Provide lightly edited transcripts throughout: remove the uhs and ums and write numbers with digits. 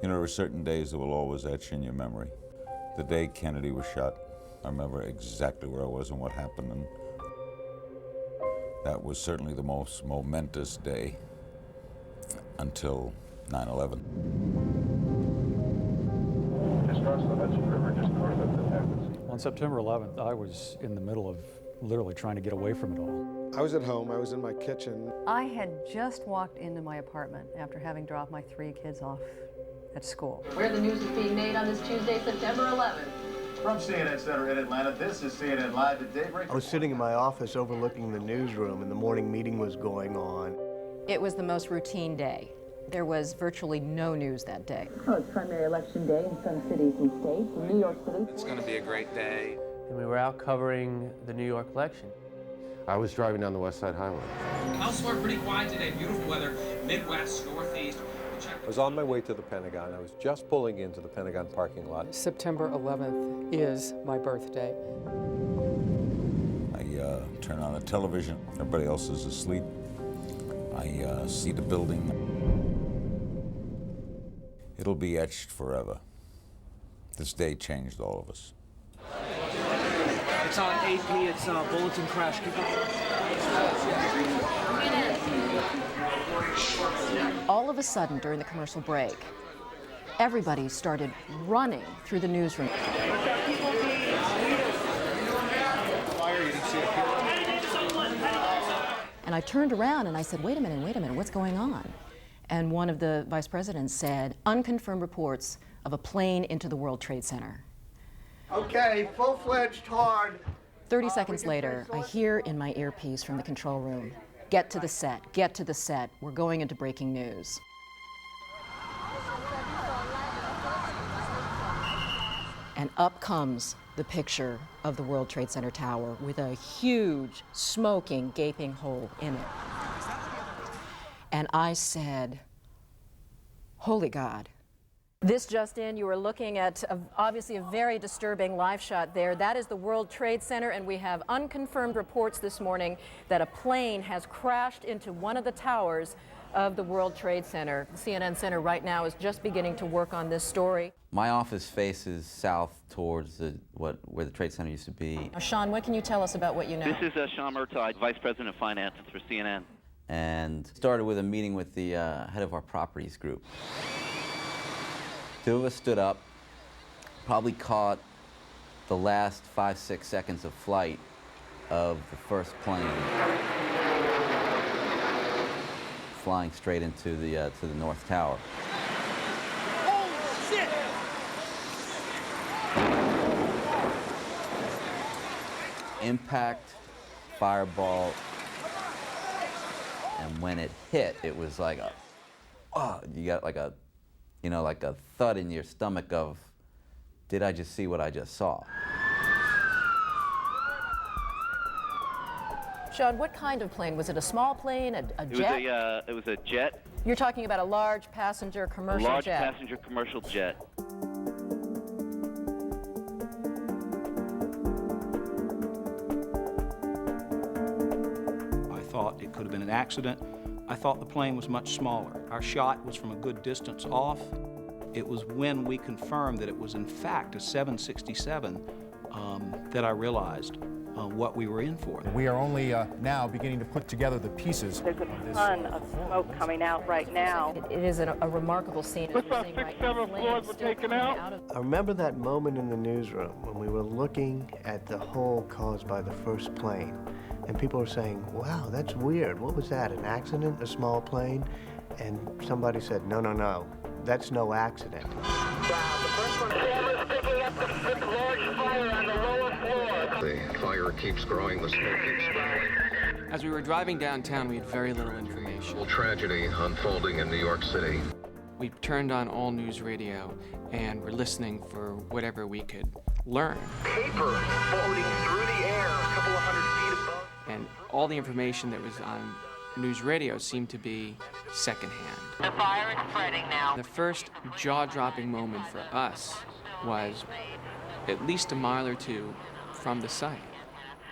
You know, there are certain days that will always etch in your memory. The day Kennedy was shot, I remember exactly where I was and what happened, and that was certainly the most momentous day until 9/11. Just cross the Hudson River, just north of the Tappan Zee. On September 11th, I was in the middle of literally trying to get away from it all. I was at home, I was in my kitchen. I had just walked into my apartment after having dropped my 3 kids off at school. Where the news is being made on this Tuesday, September 11th. From CNN Center in Atlanta, this is CNN Live at Daybreak. I was sitting in my office overlooking the newsroom, and the morning meeting was going on. It was the most routine day. There was virtually no news that day. Oh, it's primary election day in some cities and states. In New York City, it's going to be a great day. And we were out covering the New York election. I was driving down the West Side Highway. Elsewhere, pretty quiet today. Beautiful weather, Midwest, Northeast. I was on my way to the Pentagon. I was just pulling into the Pentagon parking lot. September 11th is my birthday. I turn on the television. Everybody else is asleep. I see the building. It'll be etched forever. This day changed all of us. It's on AP, it's Bulletin Crash. All of a sudden, during the commercial break, everybody started running through the newsroom. And I turned around and I said, wait a minute, what's going on? And one of the vice presidents said, unconfirmed reports of a plane into the World Trade Center. Okay, full-fledged hard. 30 seconds later, I hear in my earpiece from the control room, get to the set, get to the set. We're going into breaking news. And up comes the picture of the World Trade Center tower with a huge, smoking, gaping hole in it. And I said, holy God. This just in, you are looking at obviously a very disturbing live shot there. That is the World Trade Center, and we have unconfirmed reports this morning that a plane has crashed into one of the towers of the World Trade Center. The CNN Center right now is just beginning to work on this story. My office faces south towards where the Trade Center used to be. Now, Sean, what can you tell us about what you know? This is Sean Murtaugh, Vice President of Finance for CNN. And started with a meeting with the head of our properties group. 2 of us stood up, probably caught the last 5-6 seconds of flight of the first plane flying straight into the North Tower. Oh, shit! Impact, fireball, and when it hit, it was like you got like a, like a thud in your stomach of, did I just see what I just saw? Sean, what kind of plane? Was it a small plane, a jet? It was a jet. You're talking about a large passenger commercial jet. A large passenger commercial jet. I thought it could have been an accident. I thought the plane was much smaller. Our shot was from a good distance off. It was when we confirmed that it was in fact a 767 that I realized what we were in for. We are only now beginning to put together the pieces. There's a ton of smoke coming out right now. It is a remarkable scene. Looks like 6, 7 floors were taken out. I remember that moment in the newsroom when we were looking at the hole caused by the first plane, and people were saying, wow, that's weird. What was that, an accident, a small plane? And somebody said, no, that's no accident. The fire keeps growing, the smoke keeps growing. As we were driving downtown, we had very little information. Tragedy unfolding in New York City. We turned on all news radio and were listening for whatever we could learn. Paper floating through the air a couple of 100 feet above. And all the information that was on news radio seemed to be secondhand. The fire is spreading now. The first jaw-dropping moment for us was at least a mile or 2 from the site,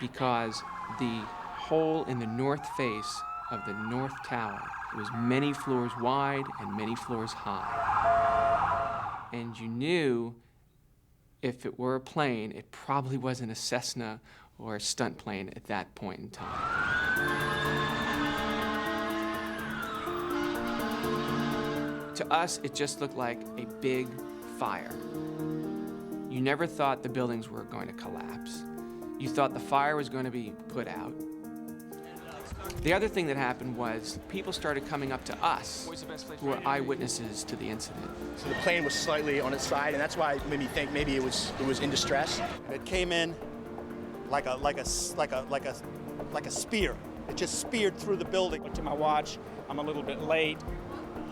because the hole in the north face of the North Tower was many floors wide and many floors high. and you knew if it were a plane, it probably wasn't a Cessna or a stunt plane at that point in time. To us, it just looked like a big fire. You never thought the buildings were going to collapse. You thought the fire was going to be put out. The other thing that happened was people started coming up to us who were eyewitnesses to the incident. So the plane was slightly on its side, and that's why it made me think maybe it was in distress. It came in like a spear. It just speared through the building. Looked at my watch. I'm a little bit late.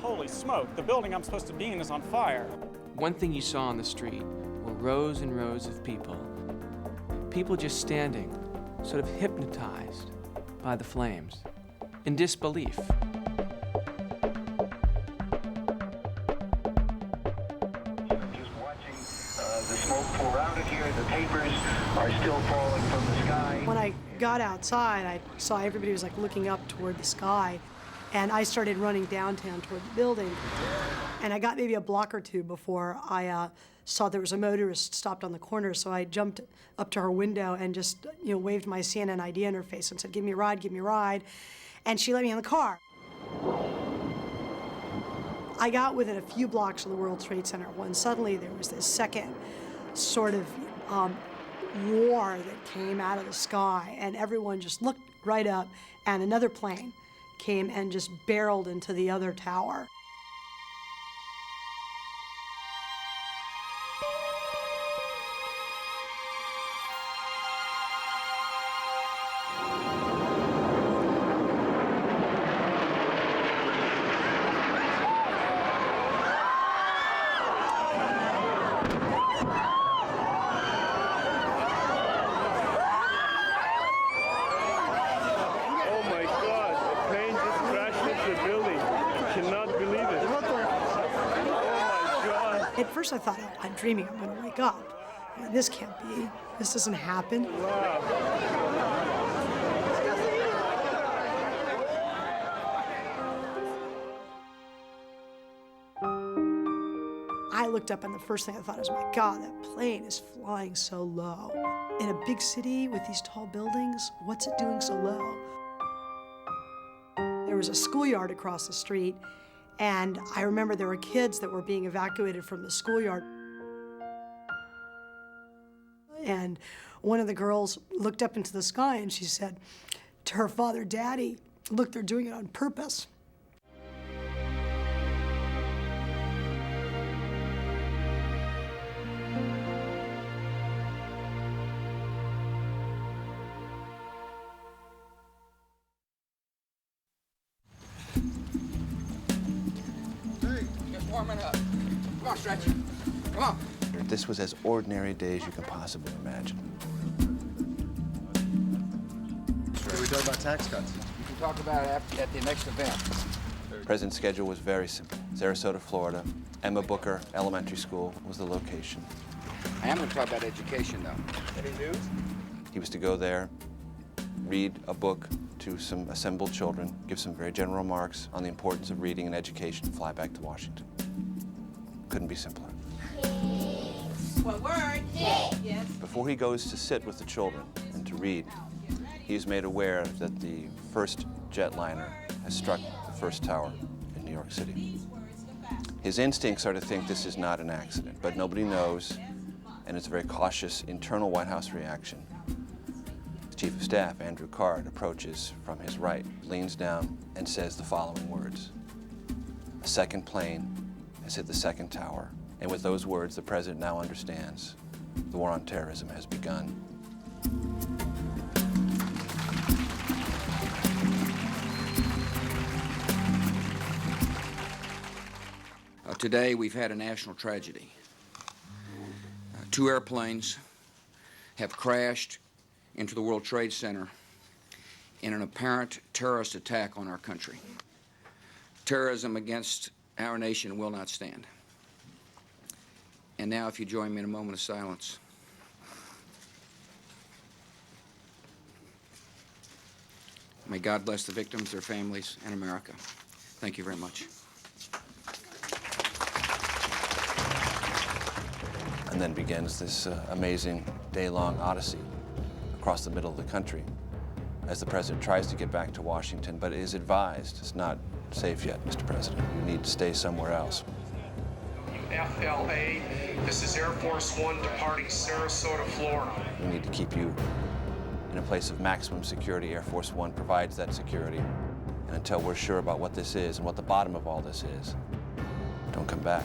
Holy smoke, the building I'm supposed to be in is on fire. One thing you saw on the street were rows and rows of people. People just standing, sort of hypnotized by the flames, in disbelief. Just watching the smoke pour out of here. The papers are still falling from the sky. When I got outside, I saw everybody was like looking up toward the sky. And I started running downtown toward the building. And I got maybe a block or two before I saw there was a motorist stopped on the corner. So I jumped up to her window and just waved my CNN ID in her face and said, "Give me a ride, give me a ride." And she let me in the car. I got within a few blocks of the World Trade Center when suddenly there was this second sort of roar that came out of the sky. And everyone just looked right up, and another plane came and just barreled into the other tower. At first I thought, oh, I'm dreaming, I'm gonna wake up. This can't be, this doesn't happen. I looked up and the first thing I thought was, my God, that plane is flying so low. In a big city with these tall buildings, what's it doing so low? There was a schoolyard across the street, and I remember there were kids that were being evacuated from the schoolyard. And one of the girls looked up into the sky and she said to her father, "Daddy, look, they're doing it on purpose." Warming up. Come on, Stretch. Come on. This was as ordinary a day as you can possibly imagine. We talk about tax cuts. You can talk about it at the next event. The president's schedule was very simple. Sarasota, Florida. Emma Booker Elementary School was the location. I am going to talk about education, though. Any news? He was to go there, read a book to some assembled children, give some very general remarks on the importance of reading and education, and fly back to Washington. Couldn't be simpler. What word? Yes. Before he goes to sit with the children and to read, he is made aware that the first jetliner has struck the first tower in New York City. His instincts are to think this is not an accident, but nobody knows, and it's a very cautious internal White House reaction. His Chief of Staff, Andrew Card, approaches from his right, leans down, and says the following words: "A second plane has hit the second tower." And with those words, the president now understands the war on terrorism has begun. Today, we've had a national tragedy. 2 airplanes have crashed into the World Trade Center in an apparent terrorist attack on our country. Terrorism against our nation will not stand. And now, if you join me in a moment of silence. May God bless the victims, their families, and America. Thank you very much. And then begins this amazing day-long odyssey across the middle of the country as the president tries to get back to Washington, but is advised it's not safe yet, Mr. President. You need to stay somewhere else. FLA, this is Air Force One departing Sarasota, Florida. We need to keep you in a place of maximum security. Air Force One provides that security. And until we're sure about what this is and what the bottom of all this is, don't come back.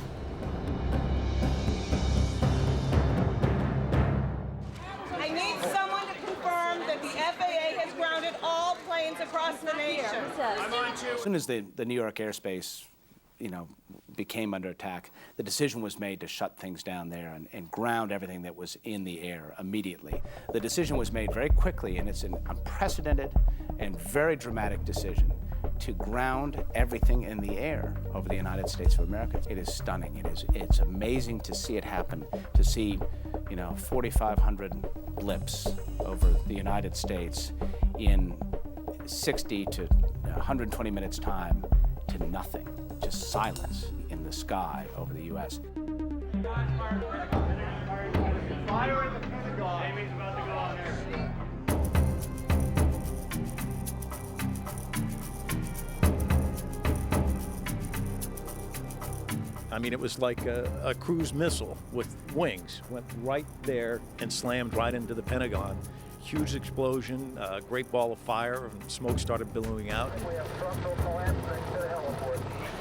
I need someone to confirm that the FAA has grounded all planes across the nation. As soon as the New York airspace, became under attack, the decision was made to shut things down there and ground everything that was in the air immediately. The decision was made very quickly, and it's an unprecedented and very dramatic decision to ground everything in the air over the United States of America. It is stunning. It's amazing to see it happen, to see 4,500 blips over the United States in 60 to 120 minutes time to nothing, just silence in the sky over the U.S. Fire in the Pentagon. Amy's about to go on there. I mean, it was like a cruise missile with wings. Went right there and slammed right into the Pentagon. Huge explosion, a great ball of fire, and smoke started billowing out.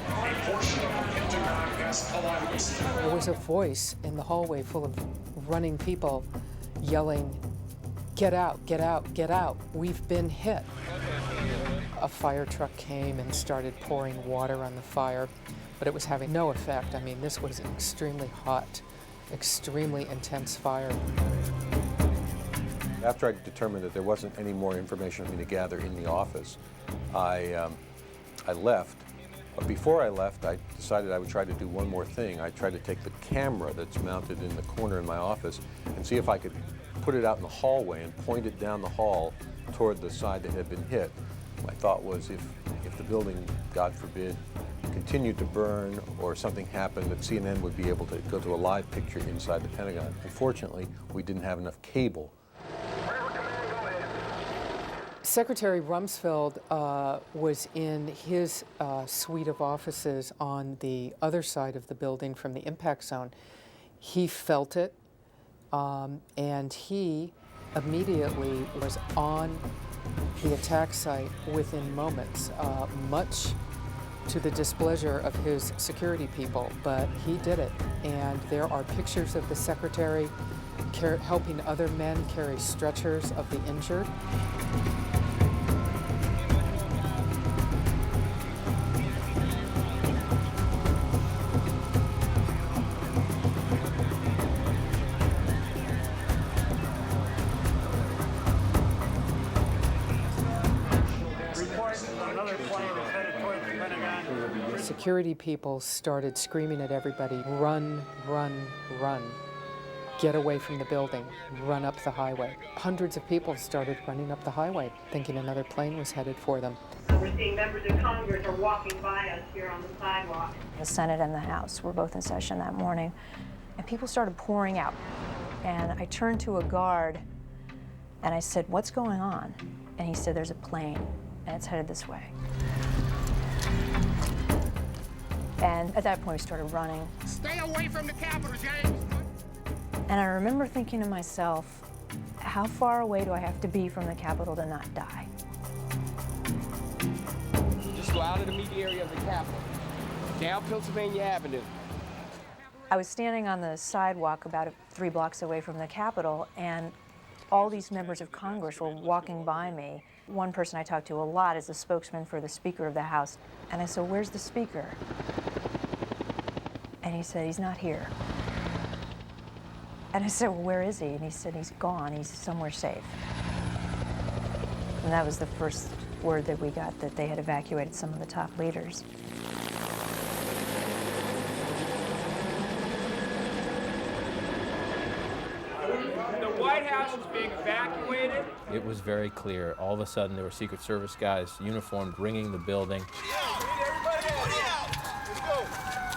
A portion of the Pentagon has collapsed. There was a voice in the hallway full of running people yelling, "Get out, get out, get out, we've been hit." A fire truck came and started pouring water on the fire, but it was having no effect. I mean, this was an extremely hot, extremely intense fire. After I determined that there wasn't any more information for me to gather in the office, I left. But before I left, I decided I would try to do one more thing. I tried to take the camera that's mounted in the corner in my office and see if I could put it out in the hallway and point it down the hall toward the side that had been hit. My thought was if the building, God forbid, continued to burn or something happened, that CNN would be able to go to a live picture inside the Pentagon. Unfortunately, we didn't have enough cable. Secretary Rumsfeld was in his suite of offices on the other side of the building from the impact zone. He felt it, and he immediately was on the attack site within moments, much to the displeasure of his security people, but he did it. And there are pictures of the secretary helping other men carry stretchers of the injured. Security people started screaming at everybody, "Run, run, run. Get away from the building. Run up the highway." Hundreds of people started running up the highway, thinking another plane was headed for them. We're seeing members of Congress are walking by us here on the sidewalk. The Senate and the House were both in session that morning, and people started pouring out. And I turned to a guard, and I said, "What's going on?" And he said, "There's a plane, and it's headed this way." And at that point, we started running. Stay away from the Capitol, James! And I remember thinking to myself, how far away do I have to be from the Capitol to not die? Just go out of the immediate area of the Capitol, down Pennsylvania Avenue. I was standing on the sidewalk about 3 blocks away from the Capitol, and all these members of Congress were walking by me. One person I talked to a lot is the spokesman for the Speaker of the House. And I said, "Where's the Speaker?" And he said, "He's not here." And I said, "Well, where is he?" And he said, "He's gone. He's somewhere safe." And that was the first word that we got, that they had evacuated some of the top leaders. The White House is being evacuated. It was very clear. All of a sudden, there were Secret Service guys, uniformed, ringing the building. Everybody out! Let's go!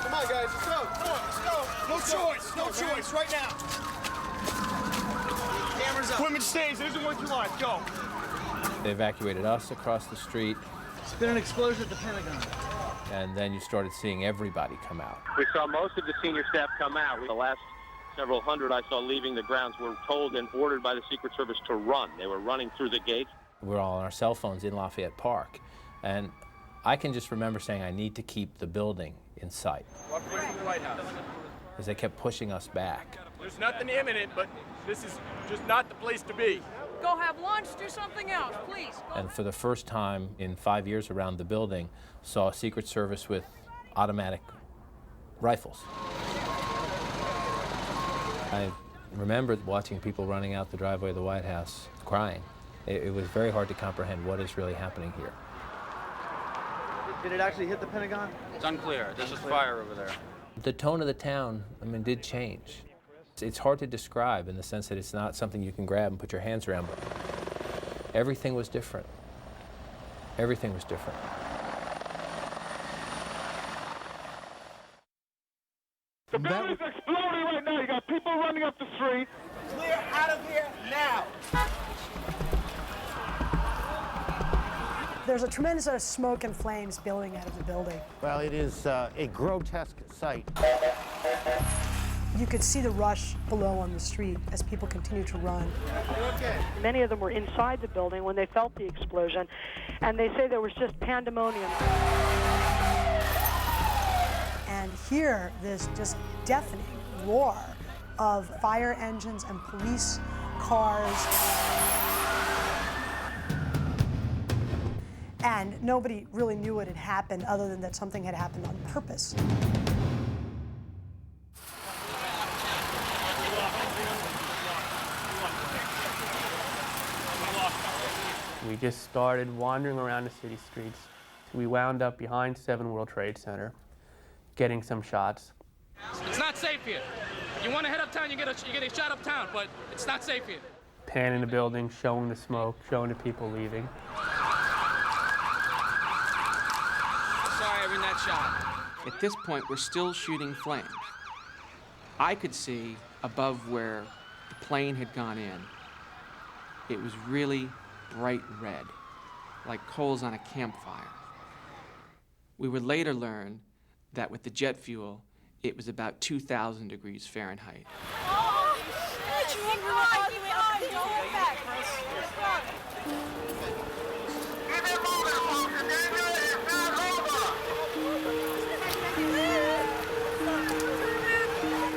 Come on, guys, let's go! Come on, let's go! No choice, no choice, right now. Cameras up. Equipment stays, it isn't worth your life, go. They evacuated us across the street. It's been an explosion at the Pentagon. And then you started seeing everybody come out. We saw most of the senior staff come out. The last several hundred I saw leaving the grounds were told and ordered by the Secret Service to run. They were running through the gates. We were all on our cell phones in Lafayette Park. And I can just remember saying, I need to keep the building in sight. Walk away from the White House. As they kept pushing us back. There's nothing imminent, but this is just not the place to be. Go have lunch, do something else, please. And for the first time in 5 years around the building, saw a Secret Service with automatic rifles. I remember watching people running out the driveway of the White House crying. It was very hard to comprehend what is really happening here. Did it actually hit the Pentagon? It's unclear. There's just fire over there. The tone of the town, did change. It's hard to describe in the sense that it's not something you can grab and put your hands around, but everything was different. Everything was different. The building's exploding right now. You got people running up the street. Clear out of here now. There's a tremendous amount of smoke and flames billowing out of the building. Well, it is a grotesque sight. You could see the rush below on the street as people continue to run. Many of them were inside the building when they felt the explosion, and they say there was just pandemonium. And hear this just deafening roar of fire engines and police cars. And nobody really knew what had happened other than that something had happened on purpose. We just started wandering around the city streets. We wound up behind 7 World Trade Center, getting some shots. It's not safe here. You want to head uptown, you get a shot uptown, but it's not safe here. Panning the building, showing the smoke, showing the people leaving. Sorry, I ran that shot. At this point, we're still shooting flames. I could see above where the plane had gone in. It was really bright red, like coals on a campfire. We would later learn that with the jet fuel, it was about 2,000 degrees Fahrenheit. Oh, shit! Keep behind! Don't look back!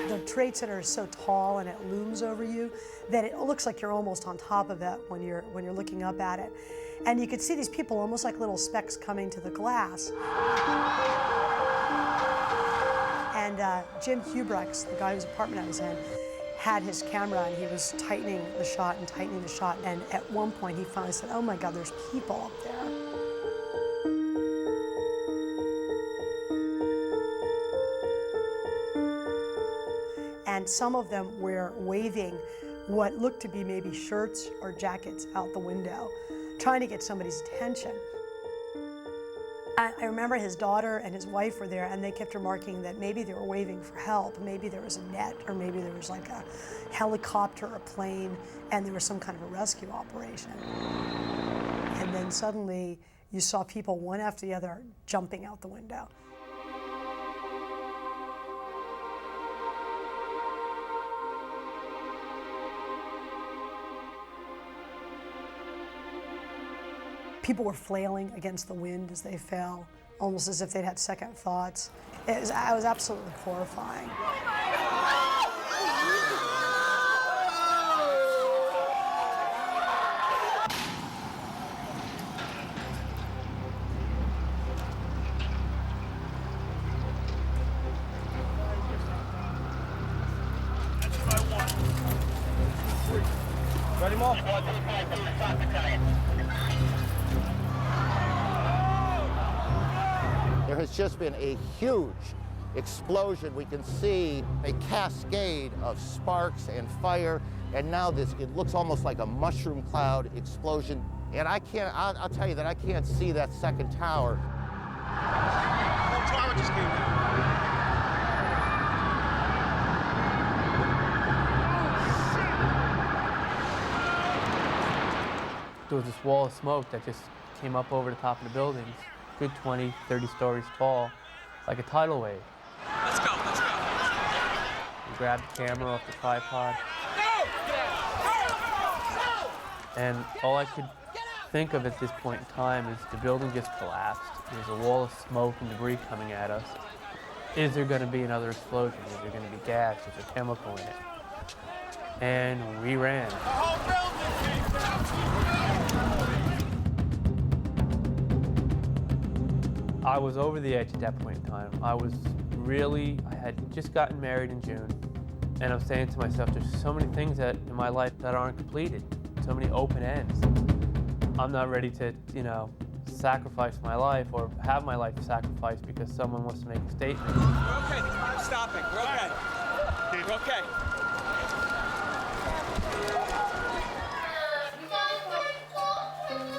The Trade Center is so tall and it looms over you that it looks like you're almost on top of it when you're looking up at it. And you could see these people almost like little specks coming to the glass. And Jim Hubrex, the guy whose apartment I was in, had his camera and he was tightening the shot. And at one point he finally said, "Oh my God, there's people up there." And some of them were waving what looked to be maybe shirts or jackets out the window, trying to get somebody's attention. I remember his daughter and his wife were there, and they kept remarking that maybe they were waving for help, maybe there was a net, or maybe there was like a helicopter or a plane, and there was some kind of a rescue operation. And then suddenly, you saw people one after the other jumping out the window. People were flailing against the wind as they fell, almost as if they'd had second thoughts. It was absolutely horrifying. Ready, Mo? There has just been a huge explosion. We can see a cascade of sparks and fire, and now it looks almost like a mushroom cloud explosion. And I'll tell you that I can't see that second tower. The whole tower just came down. there was this wall of smoke that just came up over the top of the buildings, good 20, 30 stories tall, like a tidal wave. Let's go, let's go. We grabbed the camera off the tripod. And all I could think of at this point in time is the building just collapsed. There's a wall of smoke and debris coming at us. Is there going to be another explosion? Is there going to be gas? Is there chemical in it? And we ran. I was over the edge at that point in time. I had just gotten married in June, and I'm saying to myself, there's so many things in my life that aren't completed, so many open ends. I'm not ready to, sacrifice my life or have my life sacrificed because someone wants to make a statement. We're okay, the car's stopping. We're okay. We're okay.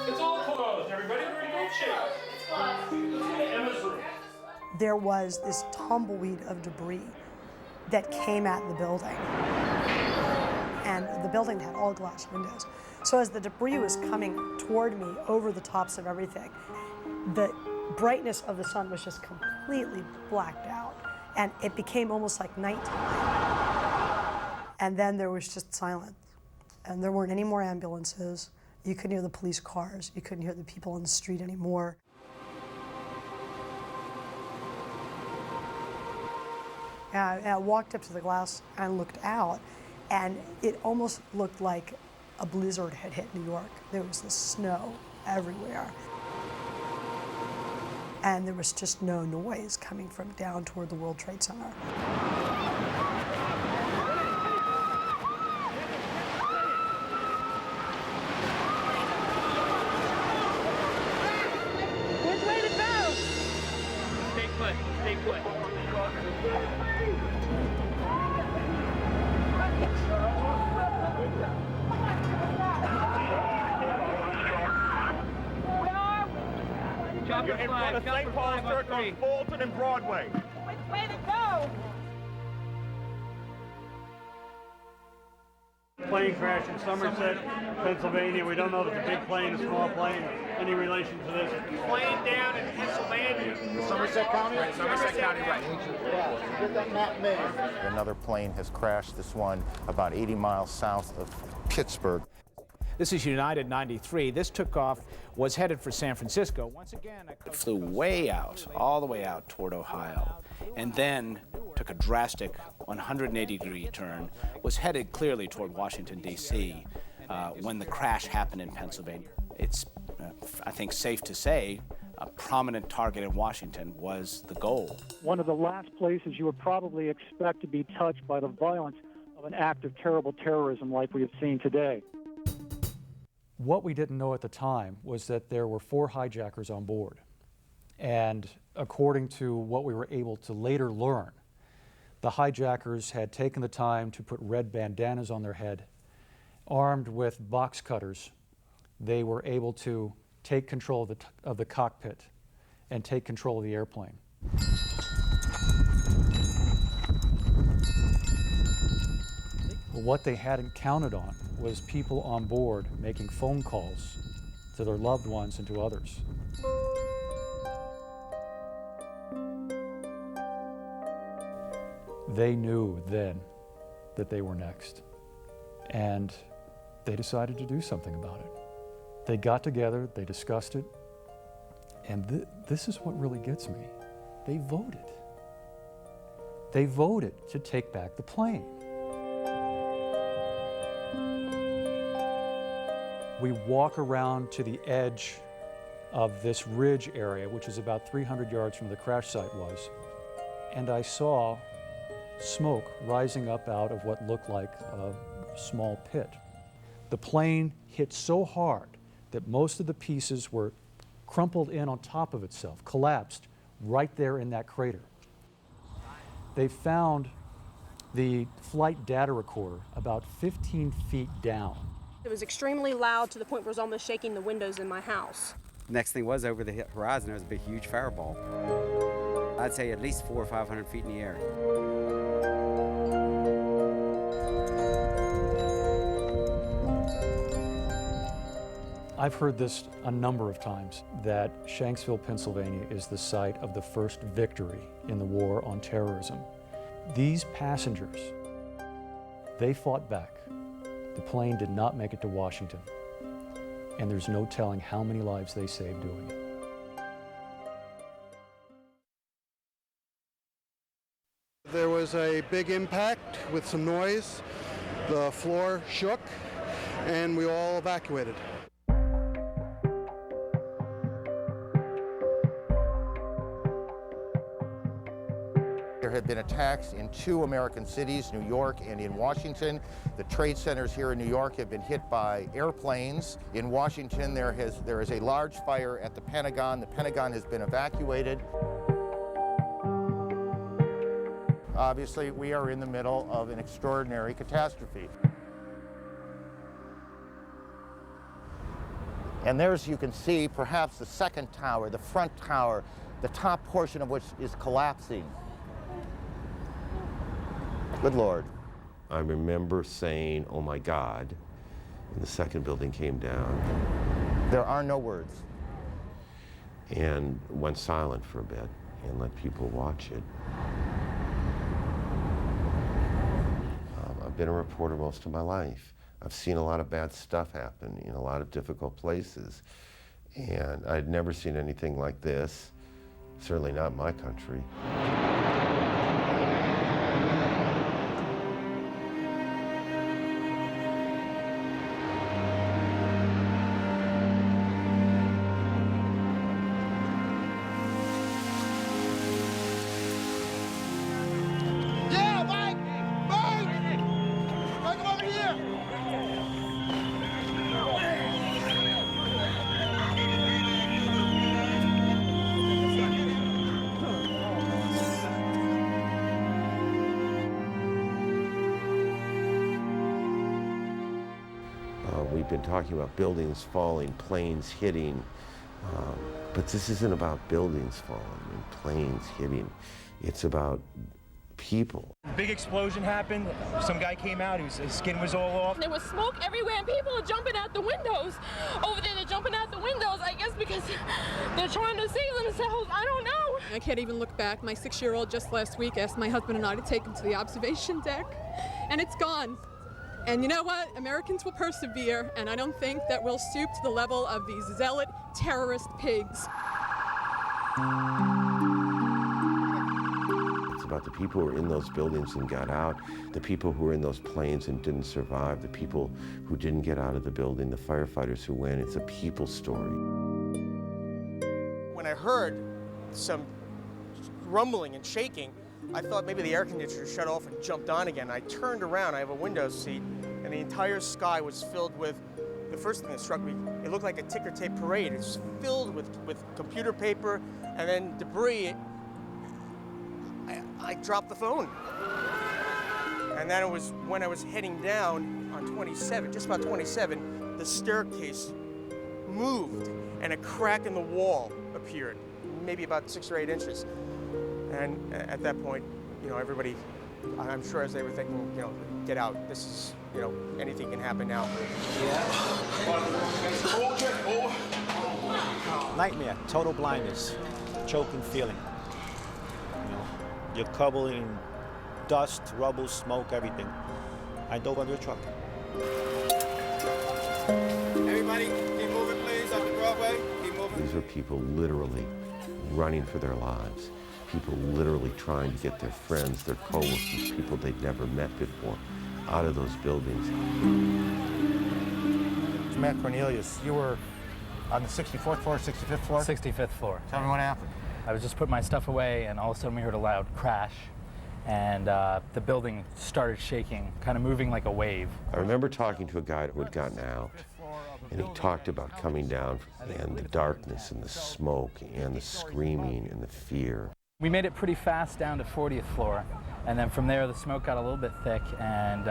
It's all closed. Everybody, we're in good shape. Emma's room. There was this tumbleweed of debris that came at the building. And the building had all glass windows. So as the debris was coming toward me over the tops of everything, the brightness of the sun was just completely blacked out. And it became almost like nighttime. And then there was just silence. And there weren't any more ambulances. You couldn't hear the police cars. You couldn't hear the people in the street anymore. And I walked up to the glass and looked out, and it almost looked like a blizzard had hit New York. There was this snow everywhere. And there was just no noise coming from down toward the World Trade Center. Which way to go? Stay put, stay put. You're in front of St. Paul's Church on Fulton and Broadway. Which way to go? Plane crash in Somerset, Pennsylvania. We don't know if it's a big plane, a small plane, any relation to this. Plane down in Pennsylvania. Somerset County? Somerset County, right. Yeah, get that map made. Another plane has crashed, this one about 80 miles south of Pittsburgh. This is United 93. This took off, was headed for San Francisco. Once again, it flew way out, all the way out toward Ohio, and then took a drastic 180-degree turn, was headed clearly toward Washington, D.C. When the crash happened in Pennsylvania. It's, I think, safe to say, a prominent target in Washington was the goal. One of the last places you would probably expect to be touched by the violence of an act of terrible terrorism like we have seen today. What we didn't know at the time was that there were 4 hijackers on board. And according to what we were able to later learn, the hijackers had taken the time to put red bandanas on their head. Armed with box cutters, they were able to take control of the cockpit and take control of the airplane. What they hadn't counted on was people on board making phone calls to their loved ones and to others. They knew then that they were next, and they decided to do something about it. They got together, they discussed it, and this is what really gets me. They voted. They voted to take back the plane. We walk around to the edge of this ridge area, which is about 300 yards from where the crash site was, and I saw smoke rising up out of what looked like a small pit. The plane hit so hard that most of the pieces were crumpled in on top of itself, collapsed right there in that crater. They found the flight data recorder about 15 feet down. It was extremely loud to the point where it was almost shaking the windows in my house. Next thing was over the horizon, there was a big, huge fireball. I'd say at least 400 or 500 feet in the air. I've heard this a number of times, that Shanksville, Pennsylvania is the site of the first victory in the war on terrorism. These passengers, they fought back. The plane did not make it to Washington, and there's no telling how many lives they saved doing it. There was a big impact with some noise. The floor shook, and we all evacuated. There have been attacks in 2 American cities, New York and in Washington. The trade centers here in New York have been hit by airplanes. In Washington, there is a large fire at the Pentagon. The Pentagon has been evacuated. Obviously, we are in the middle of an extraordinary catastrophe. And there's, you can see, perhaps the second tower, the front tower, the top portion of which is collapsing. Good Lord. I remember saying, oh my God, when the second building came down. There are no words. And went silent for a bit and let people watch it. I've been a reporter most of my life. I've seen a lot of bad stuff happen in a lot of difficult places. And I'd never seen anything like this, certainly not in my country. We've been talking about buildings falling, planes hitting, but this isn't about buildings falling and planes hitting. It's about people. Big explosion happened. Some guy came out, his skin was all off. There was smoke everywhere and people are jumping out the windows. Over there, they're jumping out the windows, I guess because they're trying to save themselves. I don't know. I can't even look back. My 6-year-old just last week asked my husband and I to take him to the observation deck, and it's gone. And you know what? Americans will persevere, and I don't think that we'll stoop to the level of these zealot terrorist pigs. It's about the people who were in those buildings and got out, the people who were in those planes and didn't survive, the people who didn't get out of the building, the firefighters who went. It's a people story. When I heard some rumbling and shaking, I thought maybe the air conditioner shut off and jumped on again. I turned around, I have a window seat, and the entire sky was filled with, the first thing that struck me, it looked like a ticker tape parade. It was filled with computer paper and then debris. I dropped the phone. And then it was when I was heading down on 27, just about 27, the staircase moved and a crack in the wall appeared, maybe about 6 or 8 inches. And at that point, you know, everybody, I'm sure as they were thinking, you know, get out. This is, you know, anything can happen now. Nightmare, total blindness, choking feeling. You know, you're covered in dust, rubble, smoke, everything. I dove under a truck. Everybody, keep moving, please, up the Broadway. Keep moving. These are people literally running for their lives. People literally trying to get their friends, their co-workers, people they'd never met before, out of those buildings. Matt Cornelius, you were on the 64th floor, 65th floor? 65th floor. Tell me what happened. I was just putting my stuff away, and all of a sudden we heard a loud crash, and the building started shaking, kind of moving like a wave. I remember talking to a guy who had gotten out, and he talked about coming down and the darkness and the smoke and the screaming and the fear. We made it pretty fast down to 40th floor, and then from there the smoke got a little bit thick, and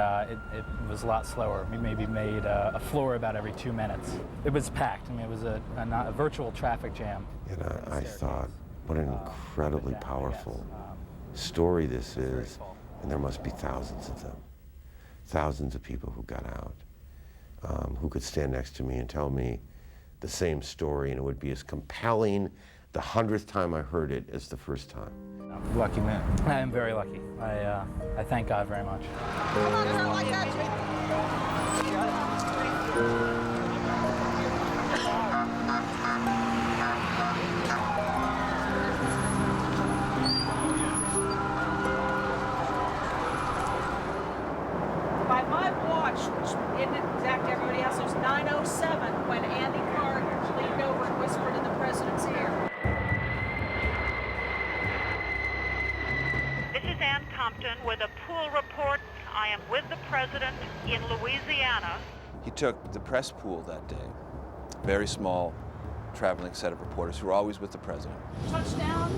it was a lot slower. We maybe made a floor about every 2 minutes. It was packed. I mean, it was a virtual traffic jam. And I thought, what an incredibly powerful story this is, and there must be thousands of them. Thousands of people who got out, who could stand next to me and tell me the same story, and it would be as compelling the 100th time I heard it as the first time. Lucky man. I am very lucky. I thank God very much. By my watch, which isn't exact to everybody else, it was 9:07 when Andy Card leaned over and whispered in the president's ear. This is Ann Compton with a pool report. I am with the president in Louisiana. He took the press pool that day, very small traveling set of reporters who were always with the president. Touchdown?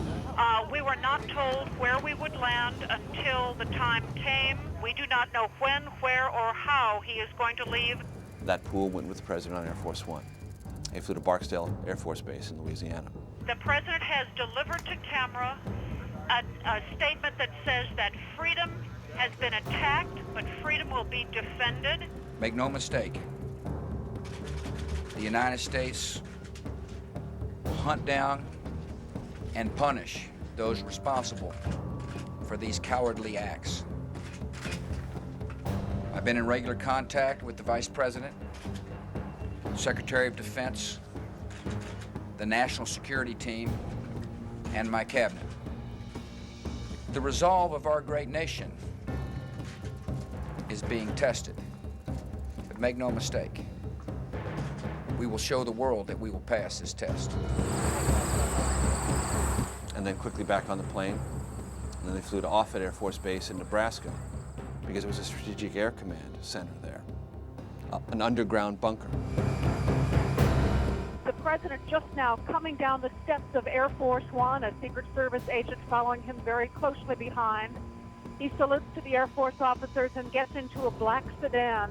We were not told where we would land until the time came. We do not know when, where, or how he is going to leave. That pool went with the president on Air Force One. He flew to Barksdale Air Force Base in Louisiana. The president has delivered to camera a statement that says that freedom has been attacked, but freedom will be defended. Make no mistake, the United States will hunt down and punish those responsible for these cowardly acts. I've been in regular contact with the Vice President, Secretary of Defense, the National Security Team, and my cabinet. The resolve of our great nation is being tested. But make no mistake, we will show the world that we will pass this test. And then quickly back on the plane. And then they flew to Offutt Air Force Base in Nebraska because it was a Strategic Air Command center there, an underground bunker. The president just now coming down the steps of Air Force One, a Secret Service agent following him very closely behind. He salutes to the Air Force officers and gets into a black sedan.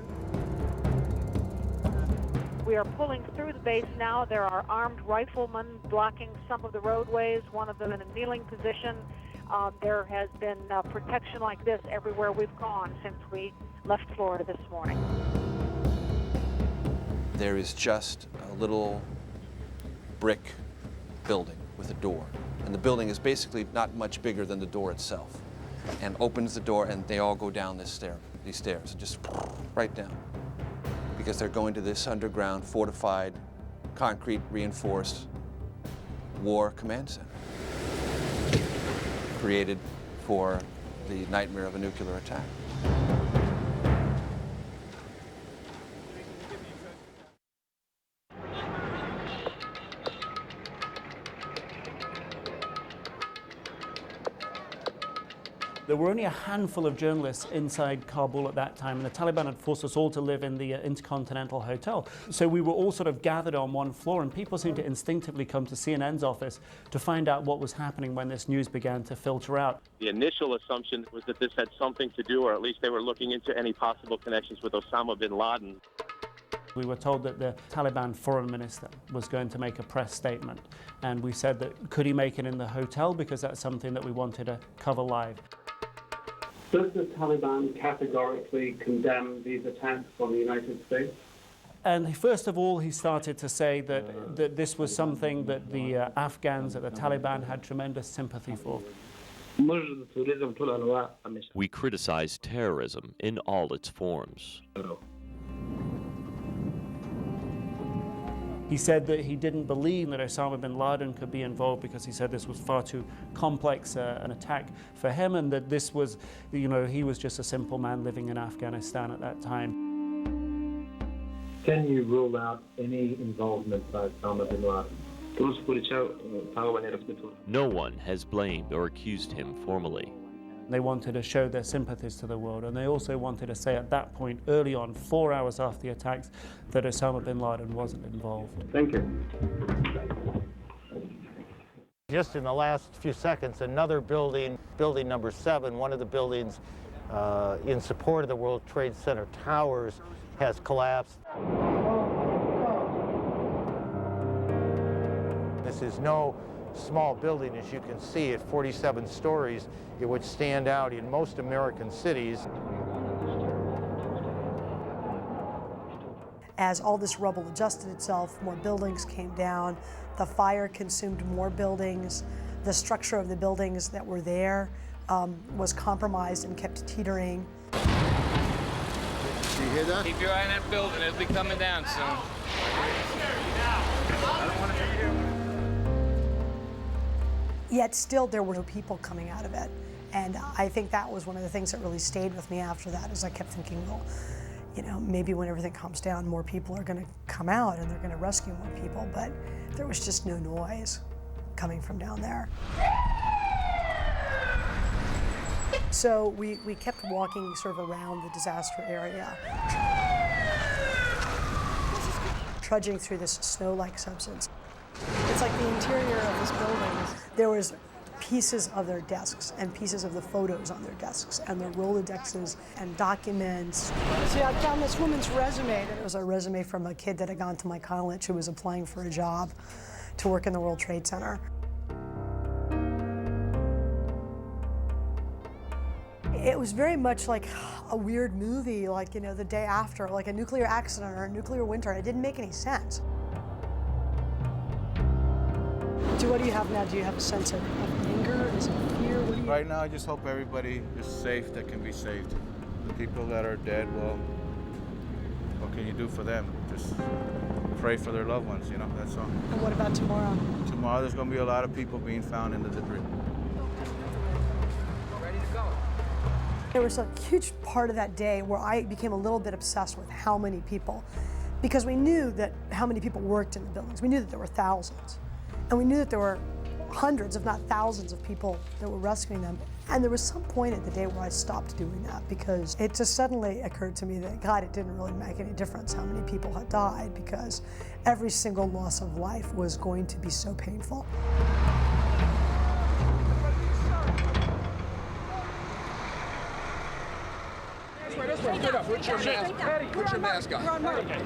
We are pulling through the base now. There are armed riflemen blocking some of the roadways, one of them in a kneeling position. There has been protection like this everywhere we've gone since we left Florida this morning. There is just a little brick building with a door. And the building is basically not much bigger than the door itself. And opens the door and they all go down these stairs, just right down. Because they're going to this underground, fortified, concrete reinforced war command center created for the nightmare of a nuclear attack. There were only a handful of journalists inside Kabul at that time, and the Taliban had forced us all to live in the Intercontinental Hotel. So we were all sort of gathered on one floor, and people seemed to instinctively come to CNN's office to find out what was happening when this news began to filter out. The initial assumption was that this had something to do, or at least they were looking into any possible connections with Osama bin Laden. We were told that the Taliban foreign minister was going to make a press statement, and we said that could he make it in the hotel, because that's something that we wanted to cover live. Does the Taliban categorically condemn these attacks on the United States? And first of all, he started to say that this was something that the Afghans, that the Taliban had tremendous sympathy for. We criticize terrorism in all its forms. He said that he didn't believe that Osama bin Laden could be involved because he said this was far too complex an attack for him, and that this was, you know, he was just a simple man living in Afghanistan at that time. Can you rule out any involvement by Osama bin Laden? No one has blamed or accused him formally. They wanted to show their sympathies to the world, and they also wanted to say at that point, early on, 4 hours after the attacks, that Osama bin Laden wasn't involved. Thank you. Just in the last few seconds, another building, building number 7, one of the buildings in support of the World Trade Center towers, has collapsed. This is no small building, as you can see, at 47 stories. It would stand out in most American cities. As all this rubble adjusted itself, more buildings came down. The fire consumed more buildings. The structure of the buildings that were there was compromised and kept teetering. You hear that? Keep your eye on that building. It'll be coming down soon. Yet still there were no people coming out of it. And I think that was one of the things that really stayed with me after that, is I kept thinking, well, you know, maybe when everything calms down, more people are gonna come out and they're gonna rescue more people, but there was just no noise coming from down there. So we kept walking sort of around the disaster area, trudging through this snow-like substance. It's like the interior of this building. There was pieces of their desks and pieces of the photos on their desks and their Rolodexes and documents. See, I found this woman's resume. It was a resume from a kid that had gone to my college who was applying for a job to work in the World Trade Center. It was very much like a weird movie, like, you know, the day after, like a nuclear accident or a nuclear winter. It didn't make any sense. So what do you have now? Do you have a sense of anger? Is it fear? What do you... Right now, I just hope everybody is safe that can be saved. The people that are dead, well, what can you do for them? Just pray for their loved ones, you know, that's all. And what about tomorrow? Tomorrow, there's going to be a lot of people being found in the debris. There was a huge part of that day where I became a little bit obsessed with how many people, because we knew that how many people worked in the buildings. We knew that there were thousands. And we knew that there were hundreds, if not thousands, of people that were rescuing them. And there was some point at the day where I stopped doing that, because it just suddenly occurred to me that, God, it didn't really make any difference how many people had died, because every single loss of life was going to be so painful. Put your mask on.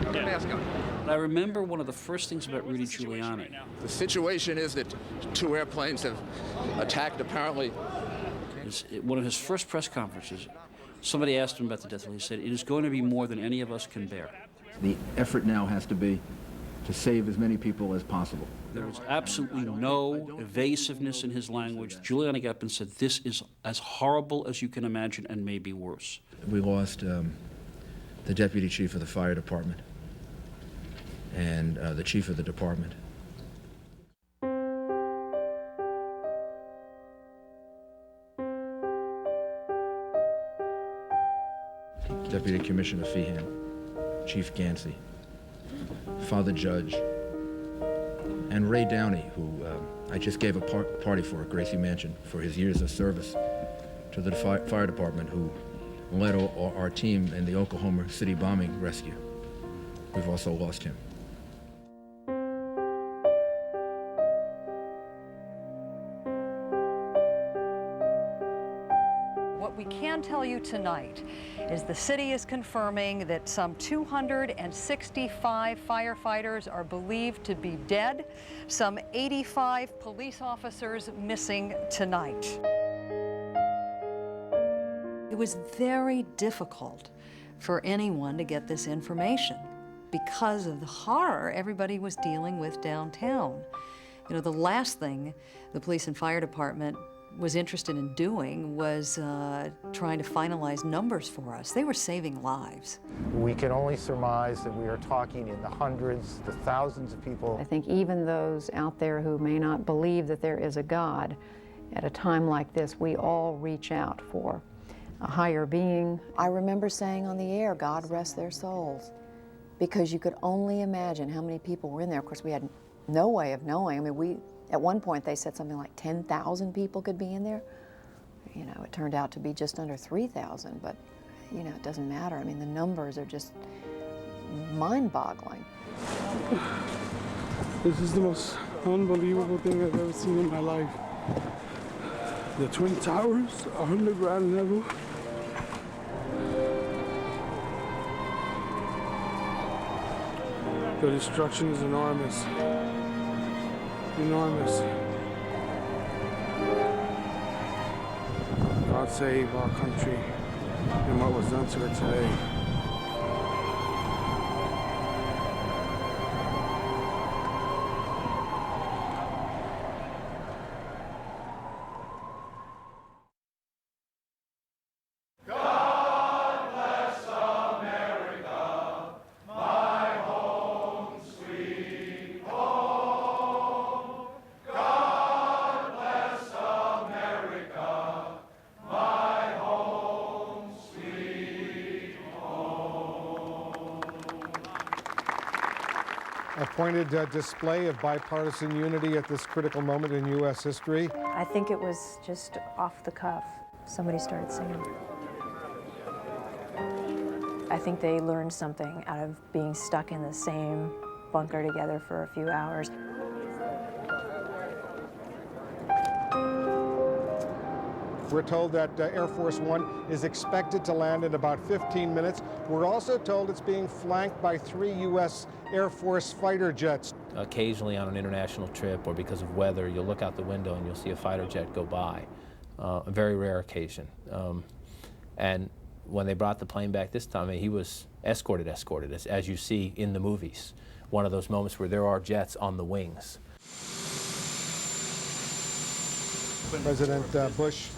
Put your mask on. I remember one of the first things about Rudy Giuliani. The situation is that 2 airplanes have attacked, apparently. One of his first press conferences, somebody asked him about the death toll. He said, "It is going to be more than any of us can bear." The effort now has to be to save as many people as possible. There was absolutely no evasiveness in his language. Giuliani got up and said, "This is as horrible as you can imagine and maybe worse." We lost the deputy chief of the fire department and the chief of the department. Deputy Commissioner Feehan, Chief Gansey, Father Judge, and Ray Downey, who I just gave a party for at Gracie Mansion for his years of service to the fire department, who led our team in the Oklahoma City bombing rescue. We've also lost him. What we can tell you tonight is the city is confirming that some 265 firefighters are believed to be dead, some 85 police officers missing tonight. It was very difficult for anyone to get this information because of the horror everybody was dealing with downtown. You know, the last thing the police and fire department was interested in doing was trying to finalize numbers for us. They were saving lives. We can only surmise that we are talking in the hundreds, the thousands of people. I think even those out there who may not believe that there is a God, at a time like this, we all reach out for a higher being. I remember saying on the air, God rest their souls, because you could only imagine how many people were in there. Of course, we had no way of knowing. I mean, at one point they said something like 10,000 people could be in there. You know, it turned out to be just under 3,000, but, you know, it doesn't matter. I mean, the numbers are just mind-boggling. This is the most unbelievable thing I've ever seen in my life. The Twin Towers are on the ground level. The destruction is enormous. Enormous. God save our country and what was done to it today. A pointed display of bipartisan unity at this critical moment in U.S. history. I think it was just off the cuff. Somebody started singing. I think they learned something out of being stuck in the same bunker together for a few hours. We're told that Air Force One is expected to land in about 15 minutes. We're also told it's being flanked by 3 U.S. Air Force fighter jets. Occasionally on an international trip or because of weather, you'll look out the window and you'll see a fighter jet go by. A very rare occasion. And when they brought the plane back this time, he was escorted, as you see in the movies. One of those moments where there are jets on the wings. President Bush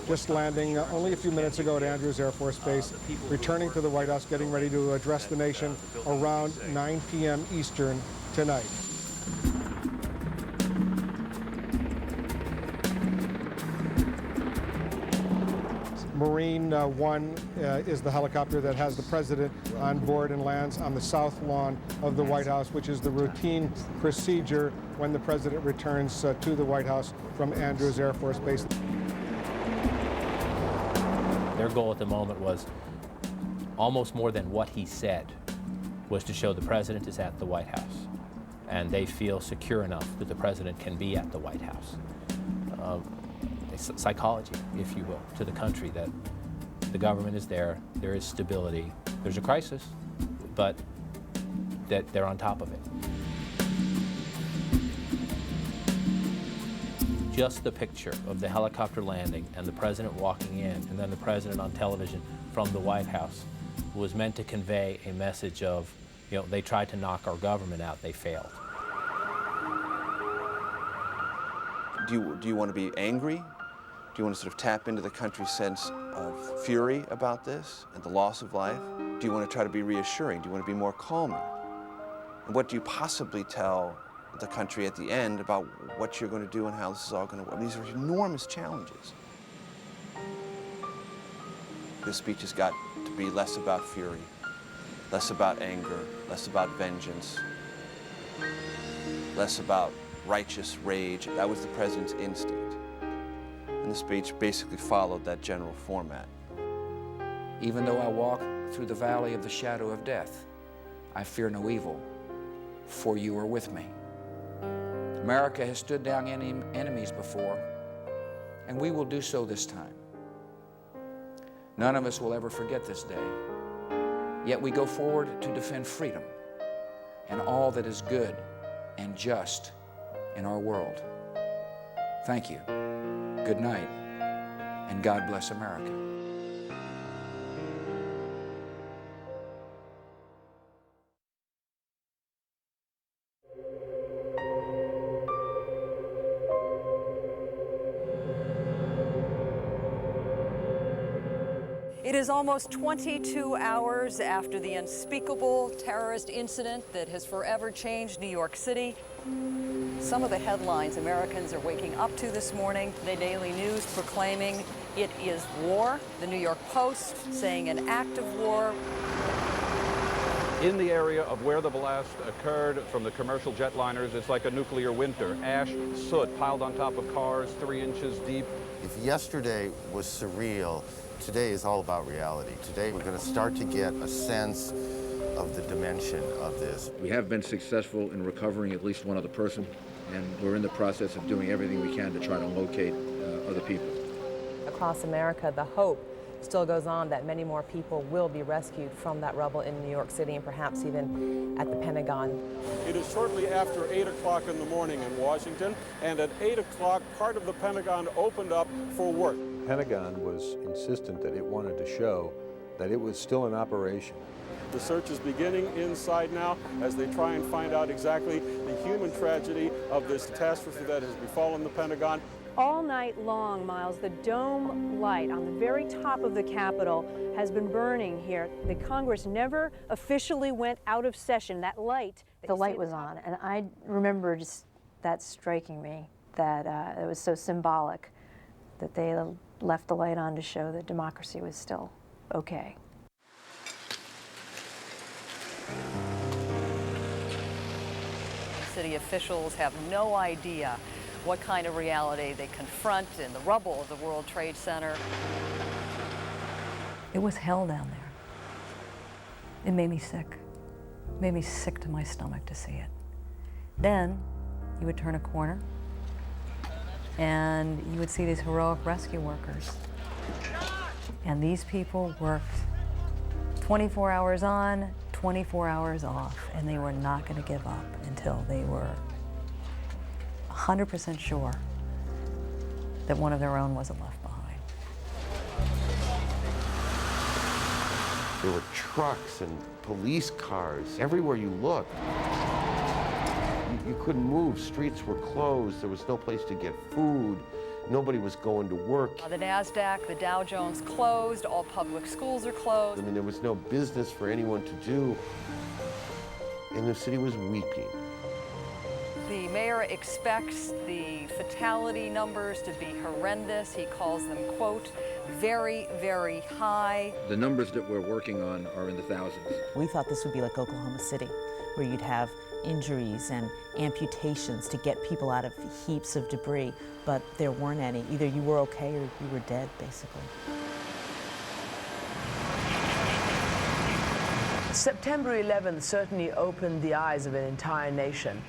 just landing only a few minutes ago at Andrews Air Force Base, returning to the White House, getting ready to address the nation around 9 p.m. Eastern tonight. Marine One is the helicopter that has the president on board and lands on the south lawn of the White House, which is the routine procedure when the president returns to the White House from Andrews Air Force Base. Their goal at the moment was almost more than what he said, was to show the president is at the White House. And they feel secure enough that the president can be at the White House. It's psychology, if you will, to the country that the government is there is stability, there's a crisis, but that they're on top of it. Just the picture of the helicopter landing and the president walking in and then the president on television from the White House was meant to convey a message of, they tried to knock our government out, they failed. Do you want to be angry? Do you want to sort of tap into the country's sense of fury about this and the loss of life? Do you want to try to be reassuring? Do you want to be more calming? And what do you possibly tell the country at the end about what you're going to do and how this is all going to work? These are enormous challenges. This speech has got to be less about fury, less about anger, less about vengeance, less about righteous rage. That was the president's instinct. And the speech basically followed that general format. Even though I walk through the valley of the shadow of death, I fear no evil, for you are with me. America has stood down enemies before, and we will do so this time. None of us will ever forget this day, yet we go forward to defend freedom and all that is good and just in our world. Thank you. Good night, and God bless America. It is almost 22 hours after the unspeakable terrorist incident that has forever changed New York City. Some of the headlines Americans are waking up to this morning: the Daily News proclaiming it is war, the New York Post saying an act of war. In the area of where the blast occurred from the commercial jetliners, it's like a nuclear winter. Ash, soot piled on top of cars 3 inches deep. If yesterday was surreal, today is all about reality. Today we're going to start to get a sense of the dimension of this. We have been successful in recovering at least one other person, and we're in the process of doing everything we can to try to locate other people. Across America, the hope still goes on that many more people will be rescued from that rubble in New York City and perhaps even at the Pentagon. It is shortly after 8 o'clock in the morning in Washington, and at 8 o'clock, part of the Pentagon opened up for work. The Pentagon was insistent that it wanted to show that it was still in operation. The search is beginning inside now as they try and find out exactly the human tragedy of this catastrophe that has befallen the Pentagon. All night long, Miles, the dome light on the very top of the Capitol has been burning here. The Congress never officially went out of session. That light... The light was on, and I remember just that striking me, that it was so symbolic that they left the light on to show that democracy was still okay. City officials have no idea what kind of reality they confront in the rubble of the World Trade Center. It was hell down there. It made me sick. It made me sick to my stomach to see it. Then you would turn a corner and you would see these heroic rescue workers. And these people worked 24 hours on, 24 hours off, and they were not going to give up until they were 100% sure that one of their own wasn't left behind. There were trucks and police cars everywhere you looked. You couldn't move. Streets were closed. There was no place to get food. Nobody was going to work. The NASDAQ, the Dow Jones closed. All public schools are closed. I mean, there was no business for anyone to do. And the city was weeping. The mayor expects the fatality numbers to be horrendous. He calls them, quote, very, very high. The numbers that we're working on are in the thousands. We thought this would be like Oklahoma City, where you'd have injuries and amputations to get people out of heaps of debris, but there weren't any. Either you were okay or you were dead, basically. September 11th certainly opened the eyes of an entire nation.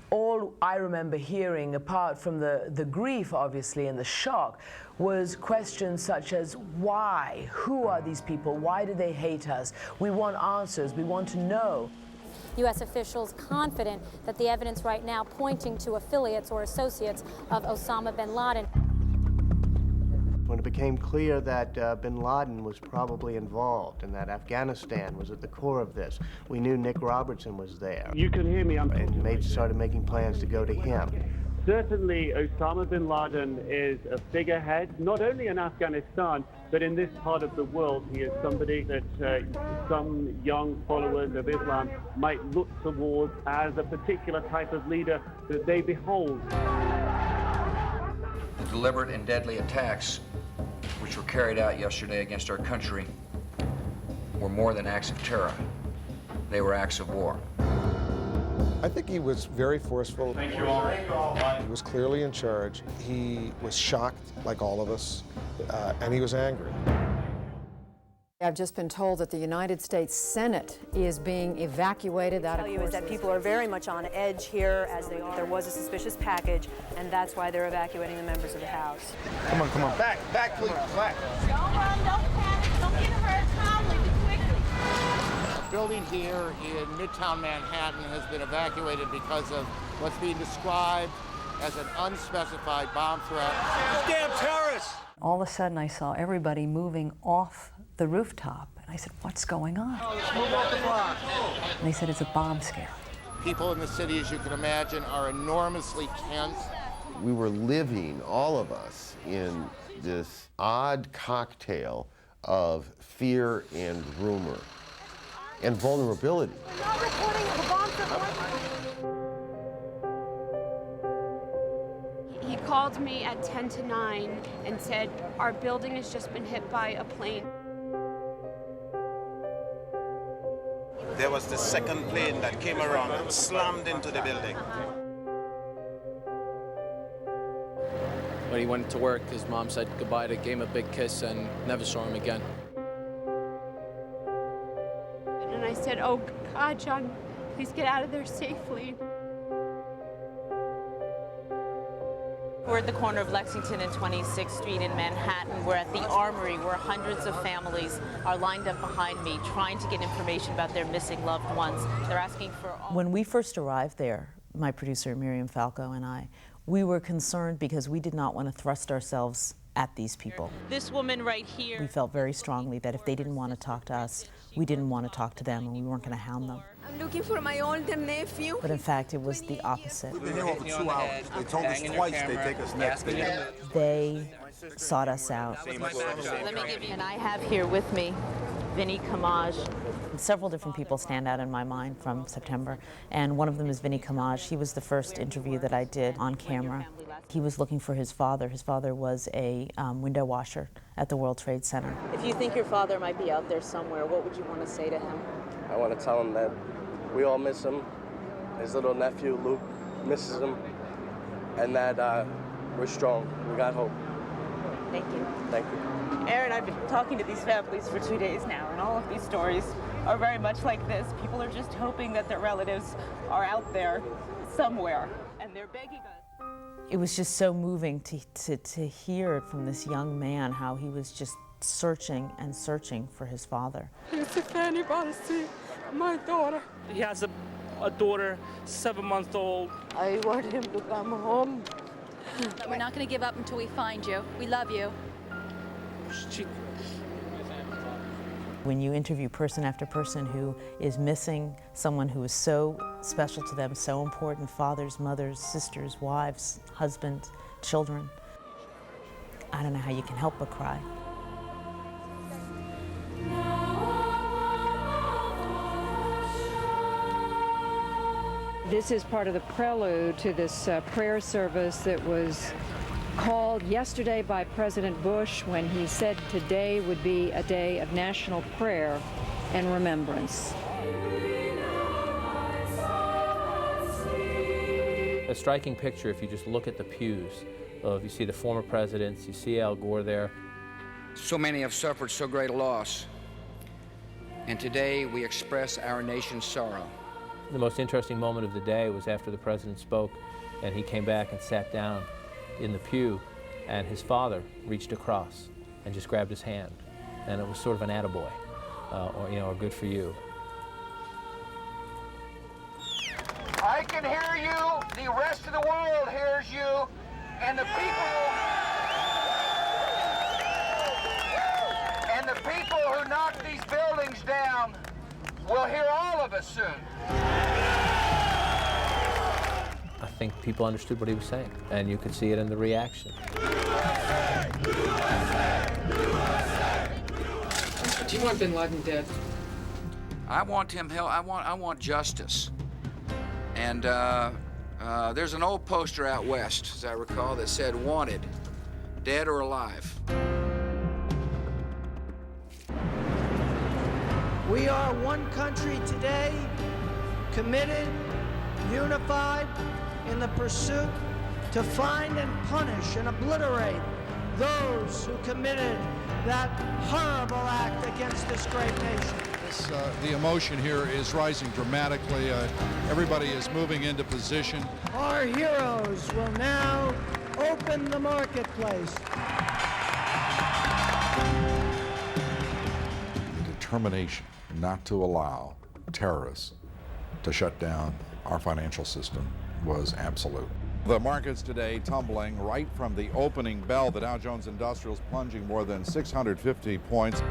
All I remember hearing, apart from the grief, obviously, and the shock, was questions such as, why? Who are these people? Why do they hate us? We want answers. We want to know. U.S. officials confident that the evidence right now pointing to affiliates or associates of Osama bin Laden. When it became clear that bin Laden was probably involved and that Afghanistan was at the core of this, we knew Nick Robertson was there. You can hear me. And started making plans to go to him. Certainly, Osama bin Laden is a figurehead, not only in Afghanistan, but in this part of the world. He is somebody that some young followers of Islam might look towards as a particular type of leader that they behold. The deliberate and deadly attacks which were carried out yesterday against our country were more than acts of terror. They were acts of war. I think he was very forceful. Thank you all. He was clearly in charge. He was shocked, like all of us, and he was angry. I've just been told that the United States Senate is being evacuated out of What I can tell you is that people are very much on edge here, as there was a suspicious package, and that's why they're evacuating the members of the House. Come on, come on. Back, please, back. Don't run, don't panic, don't get hurt, calmly, quickly. The building here in Midtown Manhattan has been evacuated because of what's being described as an unspecified bomb threat. Damn terrorists! All of a sudden, I saw everybody moving off the rooftop, and I said, what's going on? Move off the block. And they said, it's a bomb scare. People in the city, as you can imagine, are enormously tense. We were living, all of us, in this odd cocktail of fear and rumor and vulnerability. He called me at 10 to 9 and said, our building has just been hit by a plane. There was the second plane that came around and slammed into the building. When he went to work, his mom said goodbye to him, gave him a big kiss, and never saw him again. And I said, oh God, John, please get out of there safely. We're at the corner of Lexington and 26th Street in Manhattan. We're at the Armory, where hundreds of families are lined up behind me trying to get information about their missing loved ones. They're asking for all... When we first arrived there, my producer Miriam Falco and I, we were concerned because we did not want to thrust ourselves at these people. This woman right here... We felt very strongly that if they didn't want to talk to us, we didn't want to talk to them, and we weren't going to hound them. I'm looking for my older nephew. But in fact, it was the opposite. We've been here over 2 hours. They told us twice they'd take us next. They sought us out. Let me give you... And I have here with me Vinny Kamaj. Several different people stand out in my mind from September, and one of them is Vinny Kamaj. He was the first interview that I did on camera. He was looking for his father. His father was a window washer at the World Trade Center. If you think your father might be out there somewhere, what would you want to say to him? I want to tell him that we all miss him, his little nephew, Luke, misses him, and that we're strong. We got hope. Thank you. Thank you. Aaron, I've been talking to these families for 2 days now, and all of these stories are very much like this. People are just hoping that their relatives are out there somewhere, and they're begging us. It was just so moving to hear from this young man how he was just searching and searching for his father. If anybody see my daughter. He has a daughter, 7-month-old. I want him to come home. We're not going to give up until we find you. We love you. When you interview person after person who is missing someone who is so special to them, so important, fathers, mothers, sisters, wives, husbands, children, I don't know how you can help but cry. This is part of the prelude to this prayer service that was called yesterday by President Bush when he said today would be a day of national prayer and remembrance. A striking picture if you just look at the pews of, you see the former presidents, you see Al Gore there. So many have suffered so great a loss, and today we express our nation's sorrow. The most interesting moment of the day was after the president spoke and he came back and sat down in the pew, and his father reached across and just grabbed his hand, and it was sort of an attaboy, or good for you. I can hear you, the rest of the world hears you, and the people who knock these buildings down will hear all of us soon. I think people understood what he was saying, and you could see it in the reaction. Do you want bin Laden dead? I want him held. I want justice. And there's an old poster out west, as I recall, that said "Wanted, dead or alive." We are one country today, committed, unified, in the pursuit to find and punish and obliterate those who committed that horrible act against this great nation. The emotion here is rising dramatically. Everybody is moving into position. Our heroes will now open the marketplace. The determination not to allow terrorists to shut down our financial system was absolute. The markets today tumbling right from the opening bell. The Dow Jones Industrials plunging more than 650 points.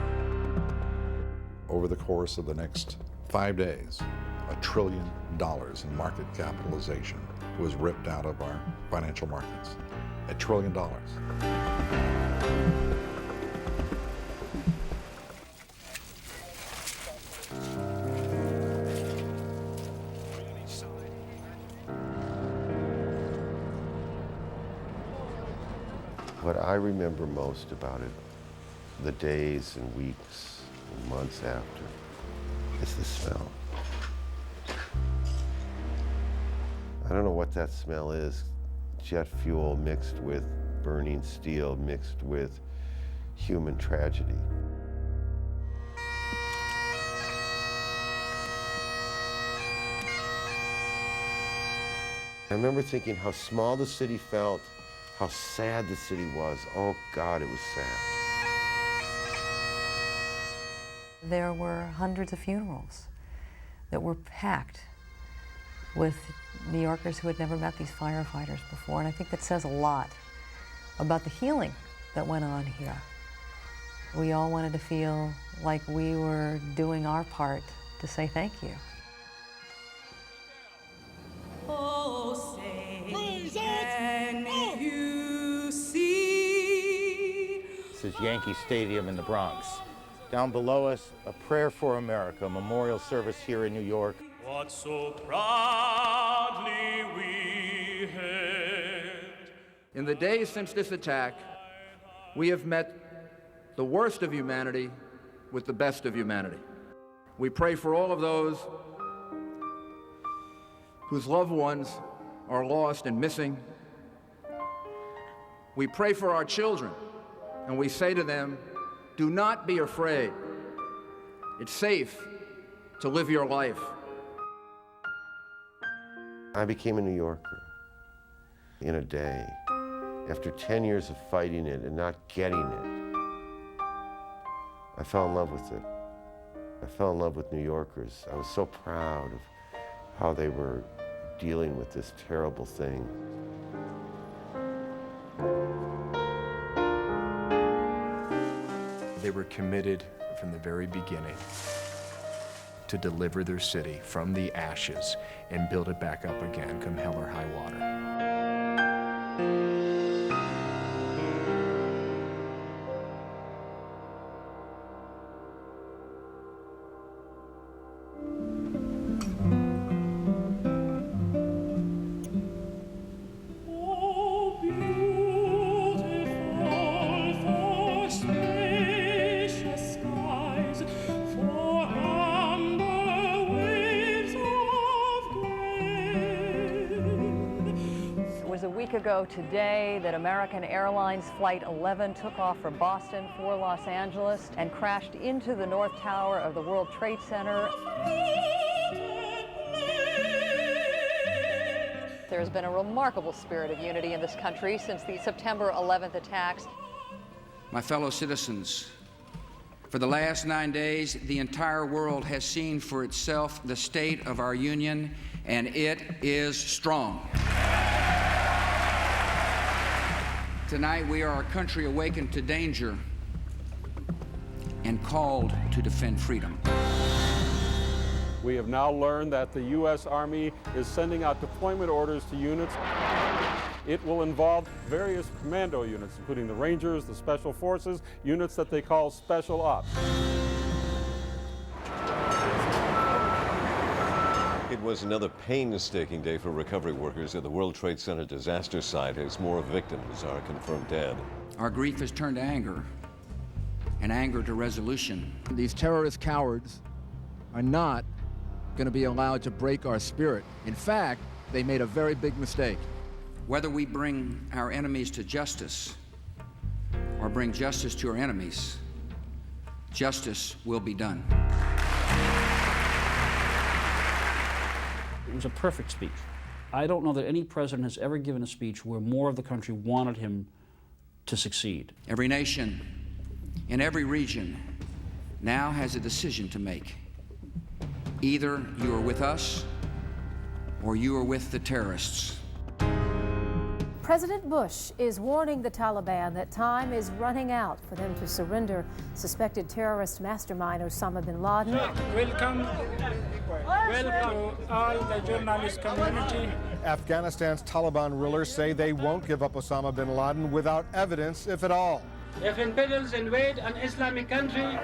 Over the course of the next 5 days, $1 trillion in market capitalization was ripped out of our financial markets. $1 trillion. What I remember most about it, the days and weeks and months after, is the smell. I don't know what that smell is. Jet fuel mixed with burning steel, mixed with human tragedy. I remember thinking how small the city felt, how sad the city was. Oh God, it was sad. There were hundreds of funerals that were packed with New Yorkers who had never met these firefighters before, and I think that says a lot about the healing that went on here. We all wanted to feel like we were doing our part to say thank you. Oh, say, can you see? This is Yankee Stadium in the Bronx. Down below us, a Prayer for America memorial service here in New York. What so proudly we hailed. In the days since this attack, we have met the worst of humanity with the best of humanity. We pray for all of those whose loved ones are lost and missing. We pray for our children, and we say to them, do not be afraid. It's safe to live your life. I became a New Yorker in a day. After 10 years of fighting it and not getting it, I fell in love with it. I fell in love with New Yorkers. I was so proud of how they were dealing with this terrible thing. They were committed from the very beginning to deliver their city from the ashes and build it back up again, come hell or high water. Ago today that American Airlines Flight 11 took off from Boston for Los Angeles and crashed into the North Tower of the World Trade Center. There's been a remarkable spirit of unity in this country since the September 11th attacks. My fellow citizens, for the last 9 days, the entire world has seen for itself the state of our union, and it is strong. Tonight, we are a country awakened to danger and called to defend freedom. We have now learned that the U.S. Army is sending out deployment orders to units. It will involve various commando units, including the Rangers, the Special Forces, units that they call Special Ops. It was another painstaking day for recovery workers at the World Trade Center disaster site as more victims are confirmed dead. Our grief has turned to anger, and anger to resolution. These terrorist cowards are not going to be allowed to break our spirit. In fact, they made a very big mistake. Whether we bring our enemies to justice or bring justice to our enemies, justice will be done. It was a perfect speech. I don't know that any president has ever given a speech where more of the country wanted him to succeed. Every nation in every region now has a decision to make. Either you are with us or you are with the terrorists. President Bush is warning the Taliban that time is running out for them to surrender suspected terrorist mastermind Osama bin Laden. Welcome to all the journalist community. Afghanistan's Taliban rulers say they won't give up Osama bin Laden without evidence, if at all. If infidels invade an Islamic country,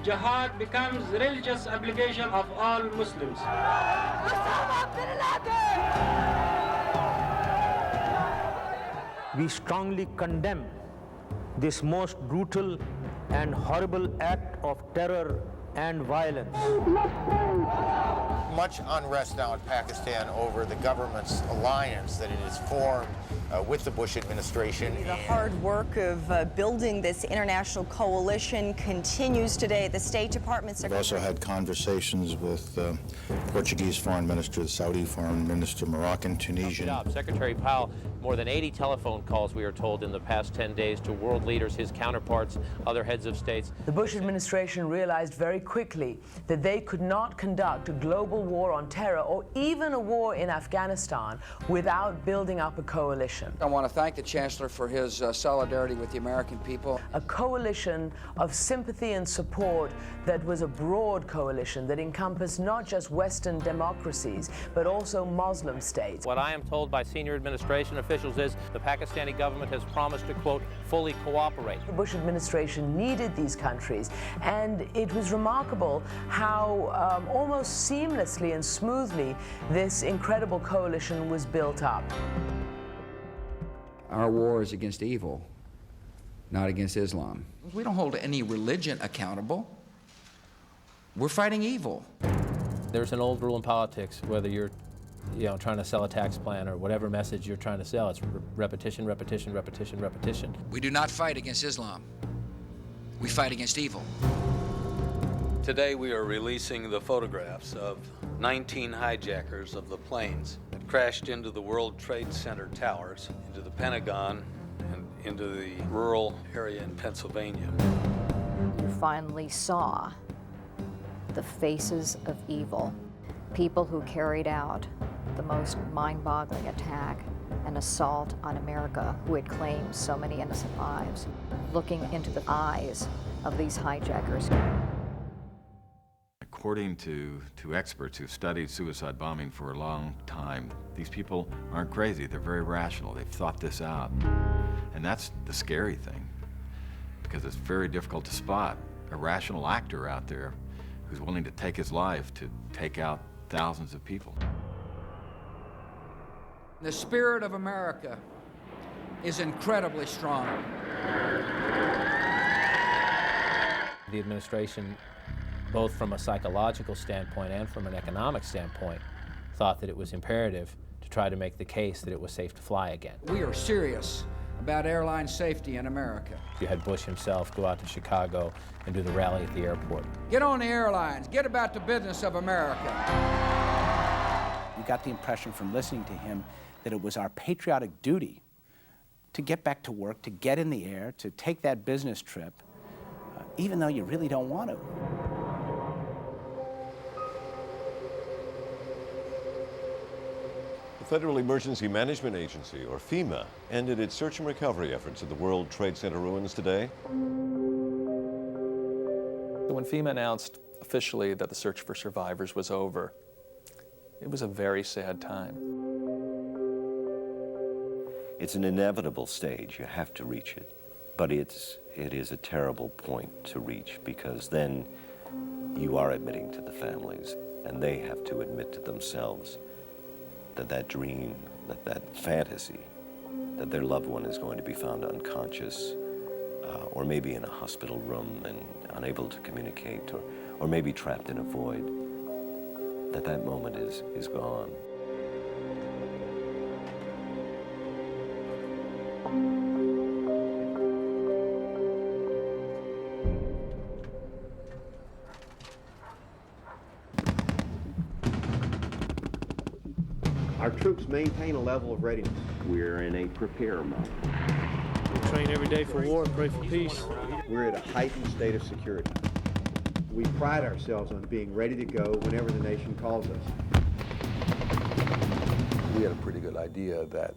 jihad becomes the religious obligation of all Muslims. Osama bin Laden! We strongly condemn this most brutal and horrible act of terror and violence. Much unrest now in Pakistan over the government's alliance that it has formed with the Bush administration. The hard work of building this international coalition continues today. The State Department We've also had conversations with Portuguese Foreign Minister, the Saudi Foreign Minister, Moroccan, Tunisian. Secretary Powell, more than 80 telephone calls, we are told, in the past 10 days to world leaders, his counterparts, other heads of states. The Bush administration realized very quickly that they could not conduct a global war on terror or even a war in Afghanistan without building up a coalition. I want to thank the Chancellor for his solidarity with the American people. A coalition of sympathy and support that was a broad coalition that encompassed not just Western democracies, but also Muslim states. What I am told by senior administration officials is the Pakistani government has promised to, quote, fully cooperate. The Bush administration needed these countries, and it was remarkable how almost seamlessly and smoothly this incredible coalition was built up. Our war is against evil, not against Islam. We don't hold any religion accountable. We're fighting evil. There's an old rule in politics, whether you're trying to sell a tax plan or whatever message you're trying to sell. It's repetition, repetition, repetition, repetition. We do not fight against Islam. We fight against evil. Today we are releasing the photographs of 19 hijackers of the planes that crashed into the World Trade Center towers, into the Pentagon, and into the rural area in Pennsylvania. You finally saw the faces of evil, people who carried out the most mind-boggling attack and assault on America, who had claimed so many innocent lives, looking into the eyes of these hijackers. According to experts who've studied suicide bombing for a long time, these people aren't crazy, they're very rational, they've thought this out. And that's the scary thing, because it's very difficult to spot a rational actor out there who's willing to take his life to take out thousands of people. The spirit of America is incredibly strong. The administration, both from a psychological standpoint and from an economic standpoint, thought that it was imperative to try to make the case that it was safe to fly again. We are serious about airline safety in America. You had Bush himself go out to Chicago and do the rally at the airport. Get on the airlines, get about the business of America. We got the impression from listening to him that it was our patriotic duty to get back to work, to get in the air, to take that business trip, even though you really don't want to. The Federal Emergency Management Agency, or FEMA, ended its search and recovery efforts at the World Trade Center ruins today. When FEMA announced officially that the search for survivors was over, it was a very sad time. It's an inevitable stage. You have to reach it. But it is a terrible point to reach, because then you are admitting to the families, and they have to admit to themselves that that dream, that fantasy, that their loved one is going to be found unconscious, or maybe in a hospital room and unable to communicate, or maybe trapped in a void, that moment is gone. Our troops maintain a level of readiness. We're in a prepare mode. We train every day for war and pray for peace. We're at a heightened state of security. We pride ourselves on being ready to go whenever the nation calls us. We had a pretty good idea that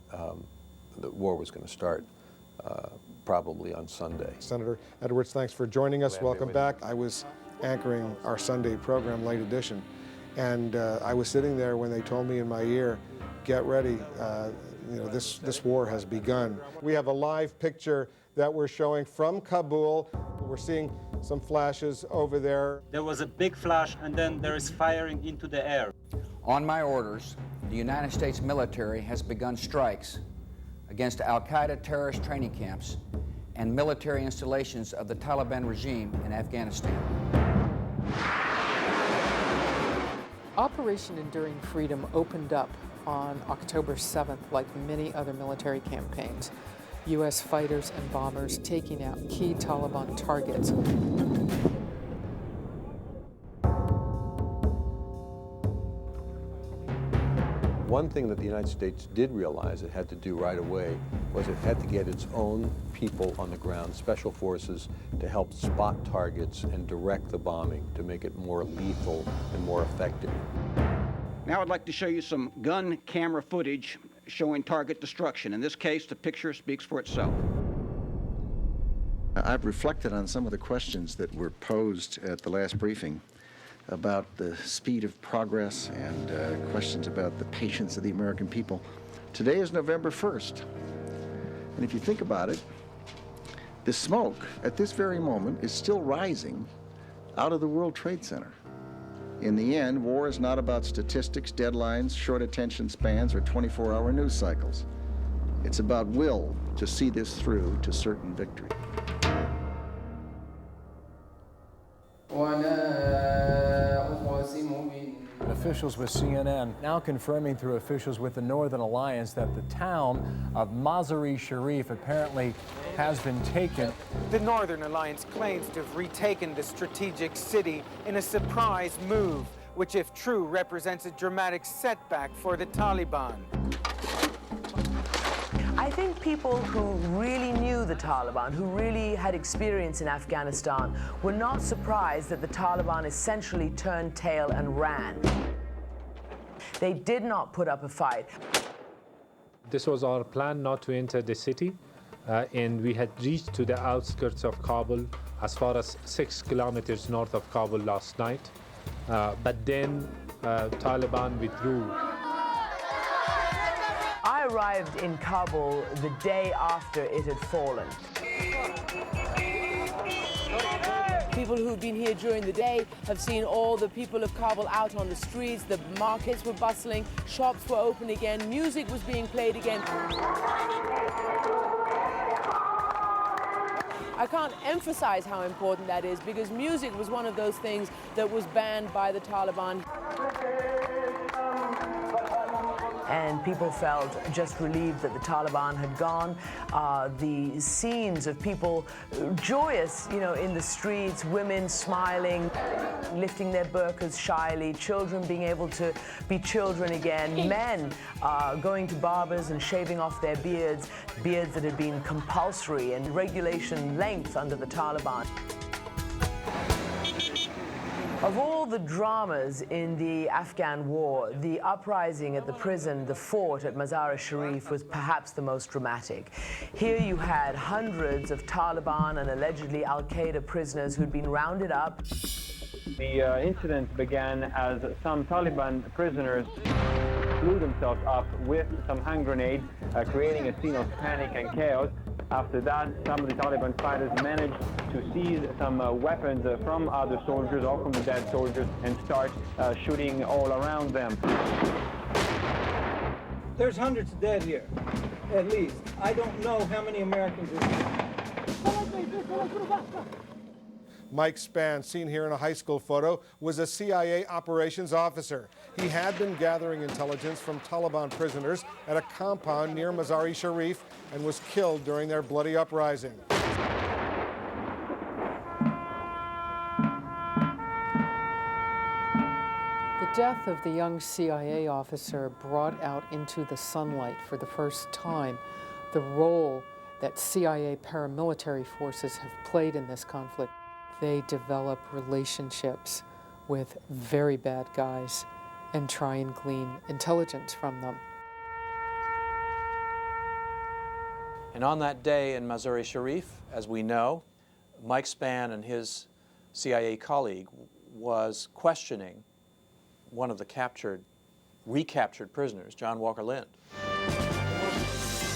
the war was going to start probably on Sunday. Senator Edwards, thanks for joining us. Welcome back. I was anchoring our Sunday program, Late Edition, and I was sitting there when they told me in my ear, get ready, this war has begun. We have a live picture that we're showing from Kabul. We're seeing some flashes over there. There was a big flash, and then there is firing into the air. On my orders, the United States military has begun strikes against Al-Qaeda terrorist training camps and military installations of the Taliban regime in Afghanistan. Operation Enduring Freedom opened up on October 7th, like many other military campaigns. U.S. fighters and bombers taking out key Taliban targets. One thing that the United States did realize it had to do right away was it had to get its own people on the ground, special forces, to help spot targets and direct the bombing to make it more lethal and more effective. Now I'd like to show you some gun camera footage showing target destruction. In this case, the picture speaks for itself. I've reflected on some of the questions that were posed at the last briefing about the speed of progress and questions about the patience of the American people. Today is November 1st. And if you think about it, the smoke at this very moment is still rising out of the World Trade Center. In the end, war is not about statistics, deadlines, short attention spans, or 24-hour news cycles. It's about will to see this through to certain victory. An officials with CNN now confirming through officials with the Northern Alliance that the town of Mazar-e-Sharif apparently has been taken. The Northern Alliance claims to have retaken the strategic city in a surprise move, which, if true, represents a dramatic setback for the Taliban. I think people who really knew the Taliban, who really had experience in Afghanistan, were not surprised that the Taliban essentially turned tail and ran. They did not put up a fight. This was our plan, not to enter the city, and we had reached to the outskirts of Kabul, as far as 6 kilometers north of Kabul last night. But then Taliban withdrew. I arrived in Kabul the day after it had fallen. People who've been here during the day have seen all the people of Kabul out on the streets. The markets were bustling, shops were open again, music was being played again. I can't emphasize how important that is, because music was one of those things that was banned by the Taliban. And people felt just relieved that the Taliban had gone. The scenes of people joyous, in the streets, women smiling, lifting their burqas shyly, children being able to be children again, men going to barbers and shaving off their beards that had been compulsory and regulation length under the Taliban. Of all the dramas in the Afghan war, the uprising at the prison, the fort at Mazar-e-Sharif, was perhaps the most dramatic. Here you had hundreds of Taliban and allegedly Al-Qaeda prisoners who'd been rounded up. The incident began as some Taliban prisoners blew themselves up with some hand grenades, creating a scene of panic and chaos. After that, some of the Taliban fighters managed to seize some weapons from other soldiers or from the dead soldiers and start shooting all around them. There's hundreds dead here, at least. I don't know how many Americans are here. Mike Spann, seen here in a high school photo, was a CIA operations officer. He had been gathering intelligence from Taliban prisoners at a compound near Mazar-e-Sharif and was killed during their bloody uprising. The death of the young CIA officer brought out into the sunlight for the first time the role that CIA paramilitary forces have played in this conflict. They develop relationships with very bad guys and try and glean intelligence from them. And on that day in Mazar-e-Sharif, as we know, Mike Spann and his CIA colleague was questioning one of the recaptured prisoners, John Walker Lindh.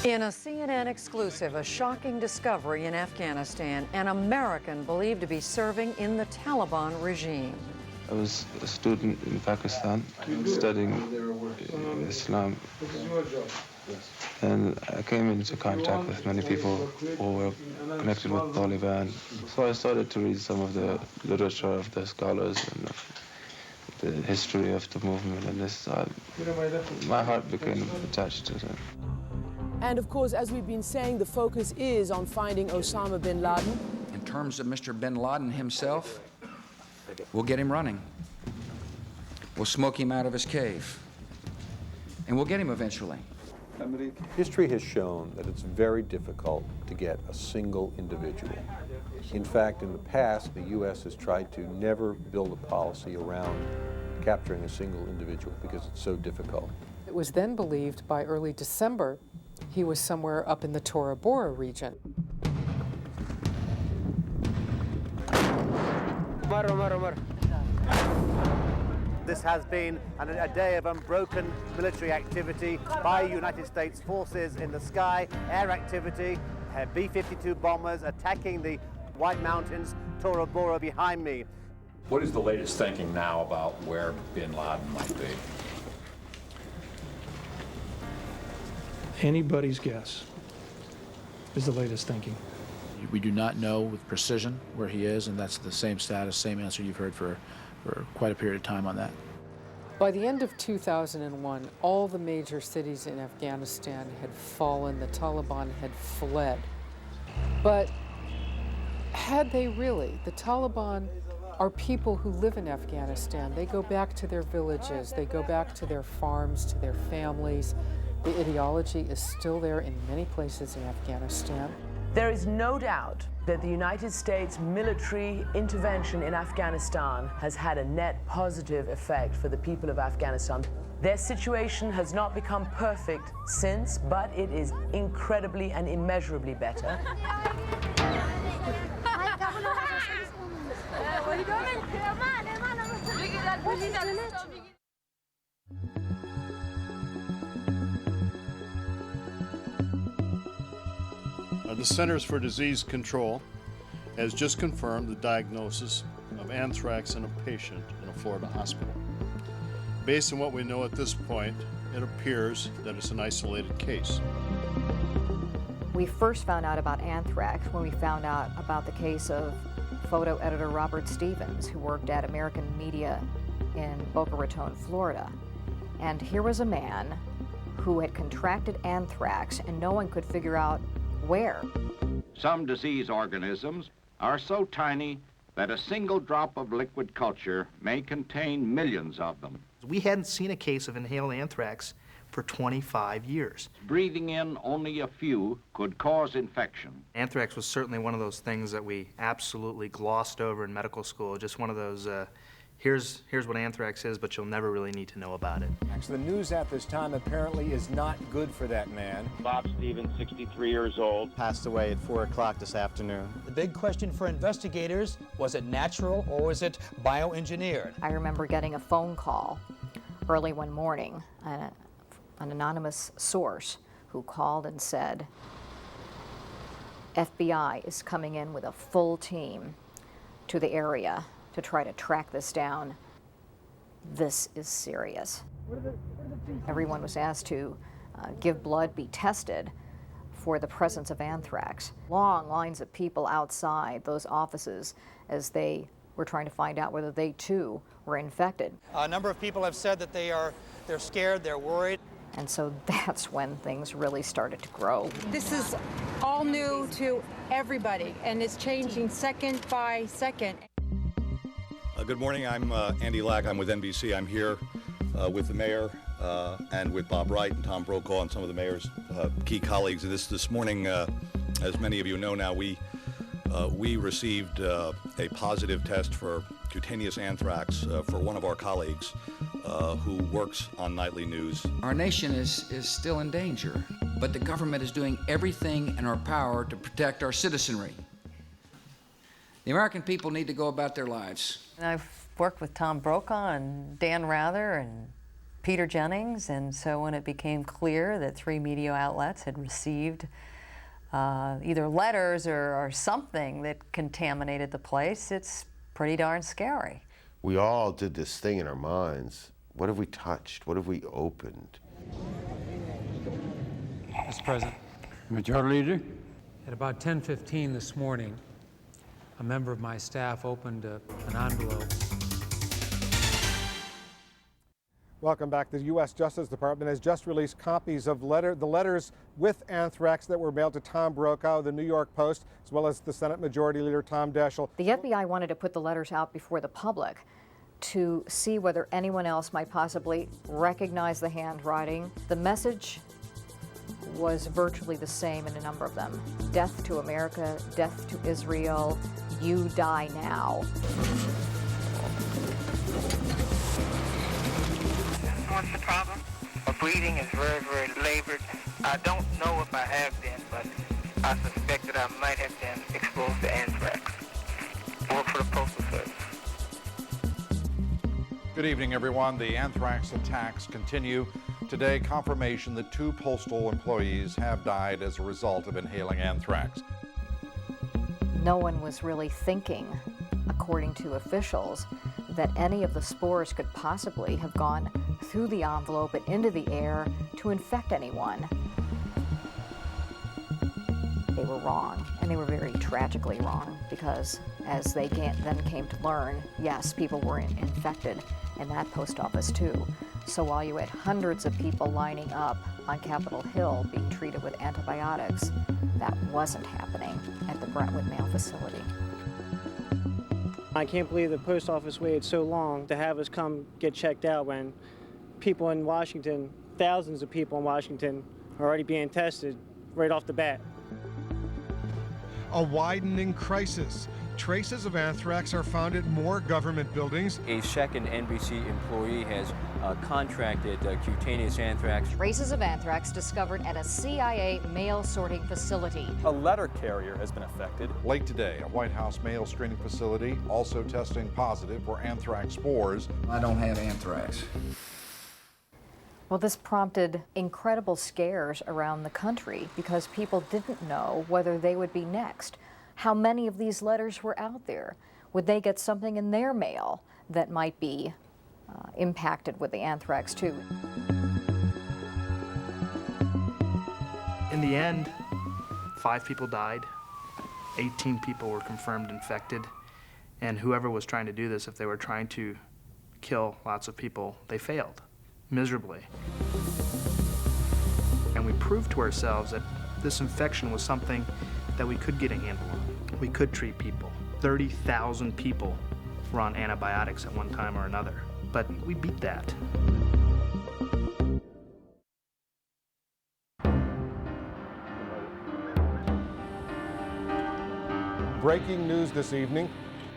In a CNN exclusive, a shocking discovery in Afghanistan, an American believed to be serving in the Taliban regime. I was a student in Pakistan studying Islam, and I came into contact with many people who were connected with Taliban. So I started to read some of the literature of the scholars and the history of the movement, and my heart became attached to it. And of course, as we've been saying, the focus is on finding Osama bin Laden. In terms of Mr. bin Laden himself, we'll get him running. We'll smoke him out of his cave. And we'll get him eventually. History has shown that it's very difficult to get a single individual. In fact, in the past, the U.S. has tried to never build a policy around capturing a single individual because it's so difficult. It was then believed by early December he was somewhere up in the Tora Bora region. This has been a day of unbroken military activity by United States forces in the sky, air activity, B-52 bombers attacking the White Mountains, Tora Bora behind me. What is the latest thinking now about where bin Laden might be? Anybody's guess is the latest thinking. We do not know with precision where he is, and that's the same status, same answer you've heard for quite a period of time on that. By the end of 2001, all the major cities in Afghanistan had fallen. The Taliban had fled. But had they really? The Taliban are people who live in Afghanistan. They go back to their villages. They go back to their farms, to their families. The ideology is still there in many places in Afghanistan. There is no doubt that the United States military intervention in Afghanistan has had a net positive effect for the people of Afghanistan. Their situation has not become perfect since, but it is incredibly and immeasurably better. The Centers for Disease Control has just confirmed the diagnosis of anthrax in a patient in a Florida hospital. Based on what we know at this point, it appears that it's an isolated case. We first found out about anthrax when we found out about the case of photo editor Robert Stevens, who worked at American Media in Boca Raton, Florida. And here was a man who had contracted anthrax and no one could figure out where. Some disease organisms are so tiny that a single drop of liquid culture may contain millions of them. We hadn't seen a case of inhaled anthrax for 25 years. Breathing in only a few could cause infection. Anthrax was certainly one of those things that we absolutely glossed over in medical school, just one of those, here's what anthrax is, but you'll never really need to know about it. The news at this time apparently is not good for that man. Bob Stevens, 63 years old. Passed away at 4 o'clock this afternoon. The big question for investigators, was it natural or was it bioengineered? I remember getting a phone call early one morning, an anonymous source who called and said, FBI is coming in with a full team to the area to try to track this down. This is serious. Everyone was asked to give blood, be tested for the presence of anthrax. Long lines of people outside those offices as they were trying to find out whether they too were infected. A number of people have said that they're scared, they're worried. And so that's when things really started to grow. This is all new to everybody, and it's changing second by second. Good morning, I'm Andy Lack. I'm with NBC. I'm here with the mayor and with Bob Wright and Tom Brokaw and some of the mayor's key colleagues. This morning, as many of you know now, we received a positive test for cutaneous anthrax for one of our colleagues who works on nightly news. Our nation is still in danger, but the government is doing everything in our power to protect our citizenry. The American people need to go about their lives. And I've worked with Tom Brokaw and Dan Rather and Peter Jennings, and so when it became clear that 3 media outlets had received either letters or something that contaminated the place, it's pretty darn scary. We all did this thing in our minds. What have we touched? What have we opened? Mr. President. Majority Leader. At about 10:15 this morning, a member of my staff opened an envelope. Welcome back. The U.S. Justice Department has just released copies of the letters with anthrax that were mailed to Tom Brokaw, the New York Post, as well as the Senate Majority Leader Tom Daschle. The FBI wanted to put the letters out before the public to see whether anyone else might possibly recognize the handwriting. The message was virtually the same in a number of them. Death to America, death to Israel, you die now. What's the problem? My breathing is very, very labored. I don't know if I have been, but I suspect that I might have been exposed to anthrax. Work for the Postal Service. Good evening, everyone. The anthrax attacks continue. Today, confirmation that 2 postal employees have died as a result of inhaling anthrax. No one was really thinking, according to officials, that any of the spores could possibly have gone through the envelope and into the air to infect anyone. They were wrong, and they were very tragically wrong, because as they then came to learn, yes, people were infected, in that post office too. So while you had hundreds of people lining up on Capitol Hill being treated with antibiotics, that wasn't happening at the Brentwood Mail facility. I can't believe the post office waited so long to have us come get checked out when people in Washington, thousands of people in Washington, are already being tested right off the bat. A widening crisis. Traces of anthrax are found at more government buildings. A second NBC employee has contracted cutaneous anthrax. Traces of anthrax discovered at a CIA mail sorting facility. A letter carrier has been affected. Late today, a White House mail screening facility also testing positive for anthrax spores. I don't have anthrax. Well, this prompted incredible scares around the country because people didn't know whether they would be next. How many of these letters were out there? Would they get something in their mail that might be impacted with the anthrax too? In the end, 5 people died, 18 people were confirmed infected, and whoever was trying to do this, if they were trying to kill lots of people, they failed miserably. And we proved to ourselves that this infection was something that we could get a handle on. We could treat people. 30,000 people were on antibiotics at one time or another, but we beat that. Breaking news this evening.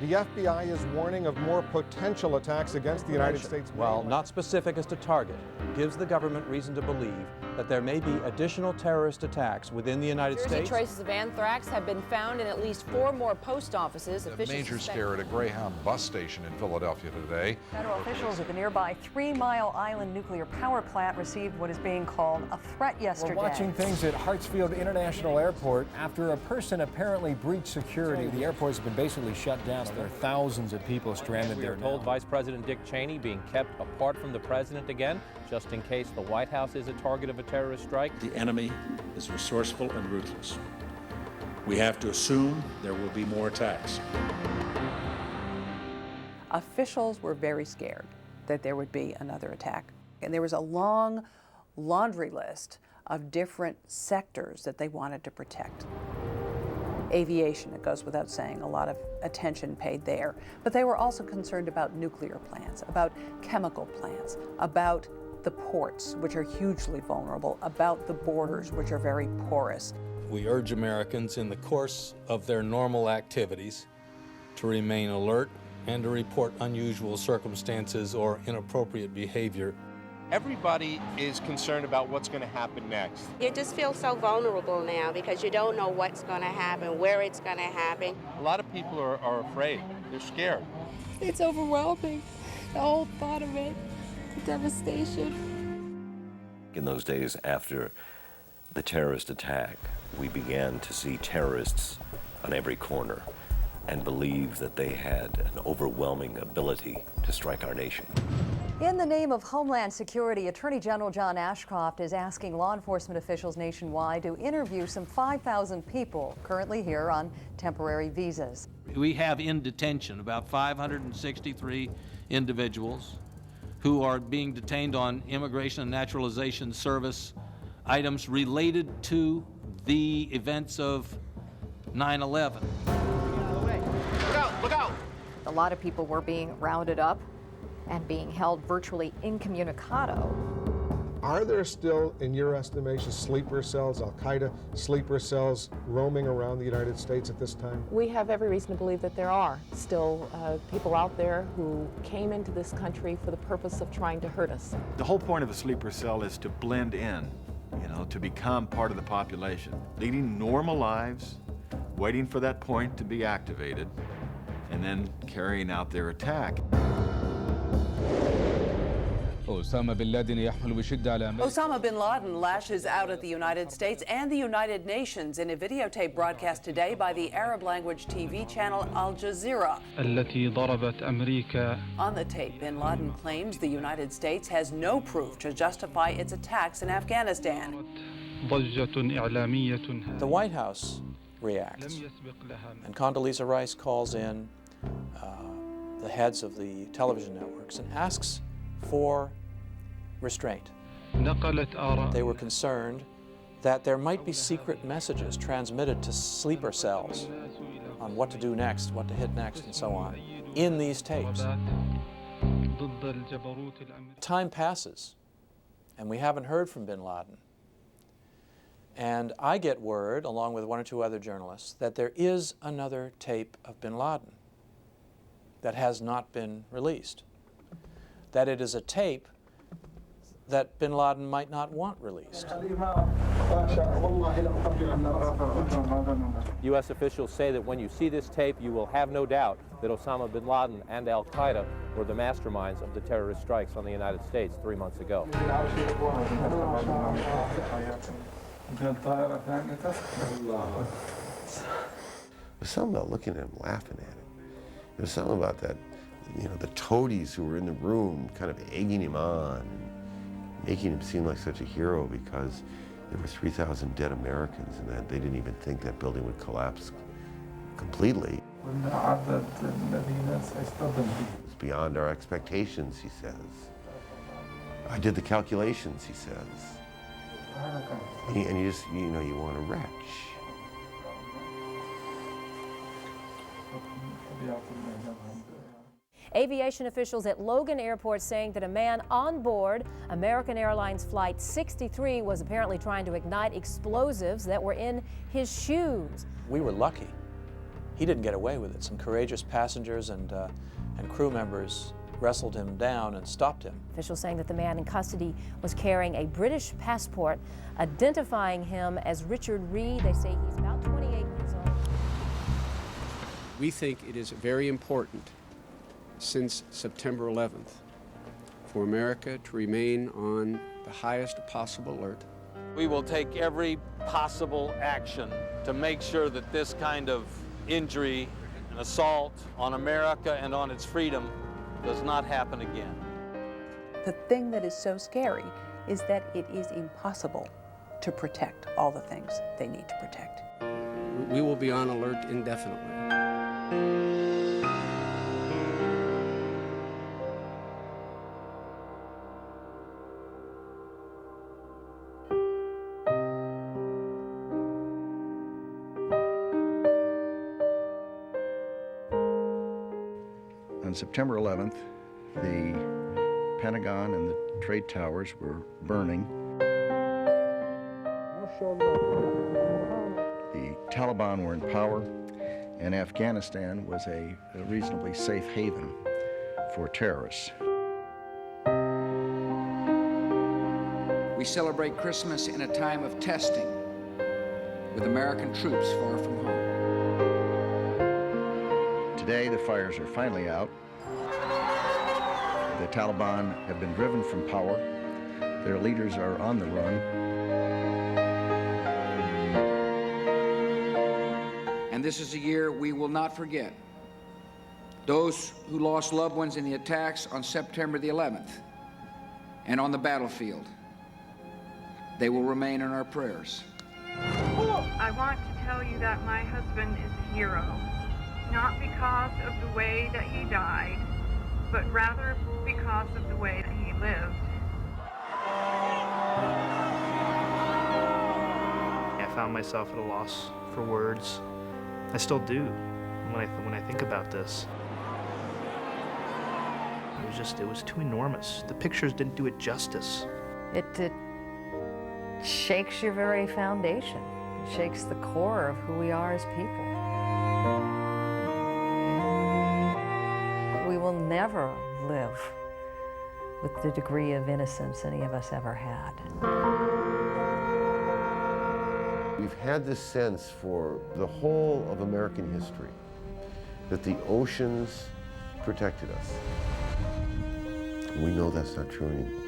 The FBI is warning of more potential attacks against the United States. While not specific as to target, gives the government reason to believe that there may be additional terrorist attacks within the United States. Traces of anthrax have been found in at least 4 more post offices. A major scare at a Greyhound bus station in Philadelphia today. Federal officials at the nearby 3 Mile Island nuclear power plant received what is being called a threat yesterday. We're watching things at Hartsfield International Airport after a person apparently breached security. The airport has been basically shut down. There are thousands of people stranded there now. We are told Vice President Dick Cheney being kept apart from the president again, just in case the White House is a target of a terrorist strike. The enemy is resourceful and ruthless. We have to assume there will be more attacks. Officials were very scared that there would be another attack. And there was a long laundry list of different sectors that they wanted to protect. Aviation, it goes without saying, a lot of attention paid there. But they were also concerned about nuclear plants, about chemical plants, about the ports, which are hugely vulnerable, about the borders, which are very porous. We urge Americans in the course of their normal activities to remain alert and to report unusual circumstances or inappropriate behavior. Everybody is concerned about what's going to happen next. You just feel so vulnerable now because you don't know what's going to happen, where it's going to happen. A lot of people are afraid. They're scared. It's overwhelming, the whole thought of it, the devastation. In those days after the terrorist attack, we began to see terrorists on every corner and believe that they had an overwhelming ability to strike our nation. In the name of Homeland Security, Attorney General John Ashcroft is asking law enforcement officials nationwide to interview some 5,000 people currently here on temporary visas. We have in detention about 563 individuals who are being detained on Immigration and Naturalization Service items related to the events of 9/11. Look out, look out! A lot of people were being rounded up and being held virtually incommunicado. Are there still, in your estimation, sleeper cells, Al-Qaeda sleeper cells roaming around the United States at this time? We have every reason to believe that there are still people out there who came into this country for the purpose of trying to hurt us. The whole point of a sleeper cell is to blend in, to become part of the population, leading normal lives, waiting for that point to be activated, and then carrying out their attack. Osama bin Laden lashes out at the United States and the United Nations in a videotape broadcast today by the Arab language TV channel Al Jazeera. On the tape, bin Laden claims the United States has no proof to justify its attacks in Afghanistan. The White House reacts, and Condoleezza Rice calls in the heads of the television networks and asks for restraint. They were concerned that there might be secret messages transmitted to sleeper cells on what to do next, what to hit next, and so on, in these tapes. Time passes, and we haven't heard from bin Laden. And I get word, along with one or two other journalists, that there is another tape of bin Laden that has not been released. That it is a tape that bin Laden might not want released. U.S. officials say that when you see this tape, you will have no doubt that Osama bin Laden and al-Qaeda were the masterminds of the terrorist strikes on the United States 3 months ago. There's something about looking at him, laughing at him. There's something about that, you know, the toadies who were in the room kind of egging him on, making him seem like such a hero because there were 3,000 dead Americans and that they didn't even think that building would collapse completely. It was beyond our expectations, he says. I did the calculations, he says. And you just, you know, you want to retch. Aviation officials at Logan Airport saying that a man on board American Airlines Flight 63 was apparently trying to ignite explosives that were in his shoes. We were lucky. He didn't get away with it. Some courageous passengers and crew members wrestled him down and stopped him. Officials saying that the man in custody was carrying a British passport, identifying him as Richard Reed. They say he's about 28 years old. We think it is very important since September 11th for America to remain on the highest possible alert. We will take every possible action to make sure that this kind of injury and assault on America and on its freedom does not happen again. The thing that is so scary is that it is impossible to protect all the things they need to protect. We will be on alert indefinitely. On September 11th, the Pentagon and the trade towers were burning. The Taliban were in power, and Afghanistan was a reasonably safe haven for terrorists. We celebrate Christmas in a time of testing with American troops far from home. Today, the fires are finally out. The Taliban have been driven from power. Their leaders are on the run. And this is a year we will not forget. Those who lost loved ones in the attacks on September the 11th and on the battlefield, they will remain in our prayers. I want to tell you that my husband is a hero. Not because of the way that he died, but rather because of the way that he lived. I found myself at a loss for words. I still do when I think about this. It was too enormous. The pictures didn't do it justice. It shakes your very foundation. It shakes the core of who we are as people. We will never live with the degree of innocence any of us ever had. We've had this sense for the whole of American history that the oceans protected us. We know that's not true anymore.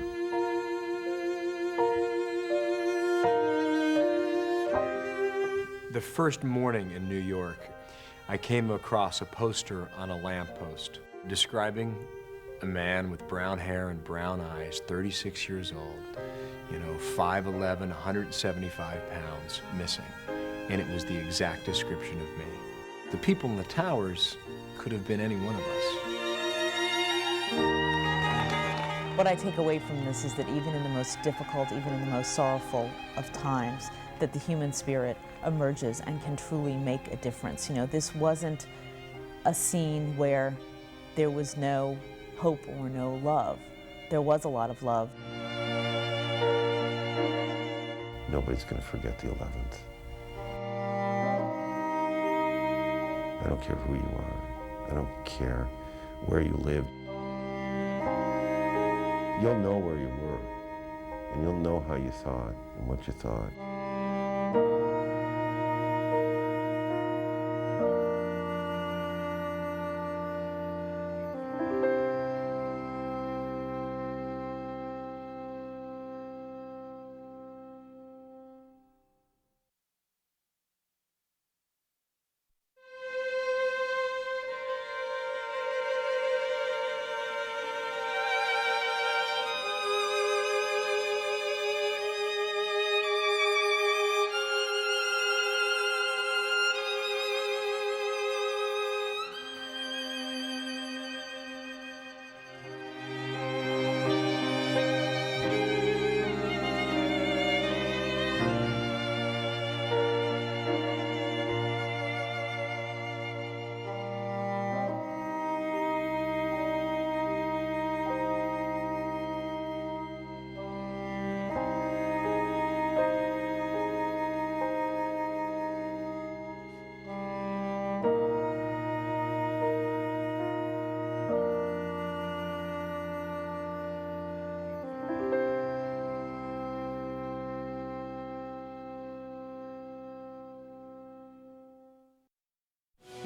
The first morning in New York, I came across a poster on a lamppost describing a man with brown hair and brown eyes, 36 years old, 5'11", 175 pounds, missing. And it was the exact description of me. The people in the towers could have been any one of us. What I take away from this is that even in the most difficult, even in the most sorrowful of times, that the human spirit emerges and can truly make a difference. You know, this wasn't a scene where there was no hope or no love. There was a lot of love. Nobody's going to forget the 11th. I don't care who you are. I don't care where you lived. You'll know where you were, and you'll know how you thought and what you thought.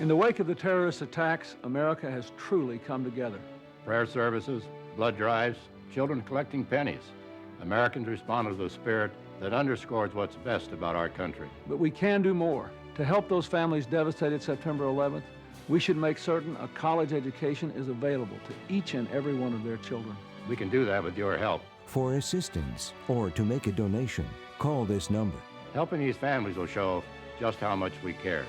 In the wake of the terrorist attacks, America has truly come together. Prayer services, blood drives, children collecting pennies. Americans responded with a spirit that underscores what's best about our country. But we can do more. To help those families devastated September 11th, we should make certain a college education is available to each and every one of their children. We can do that with your help. For assistance or to make a donation, call this number. Helping these families will show just how much we care.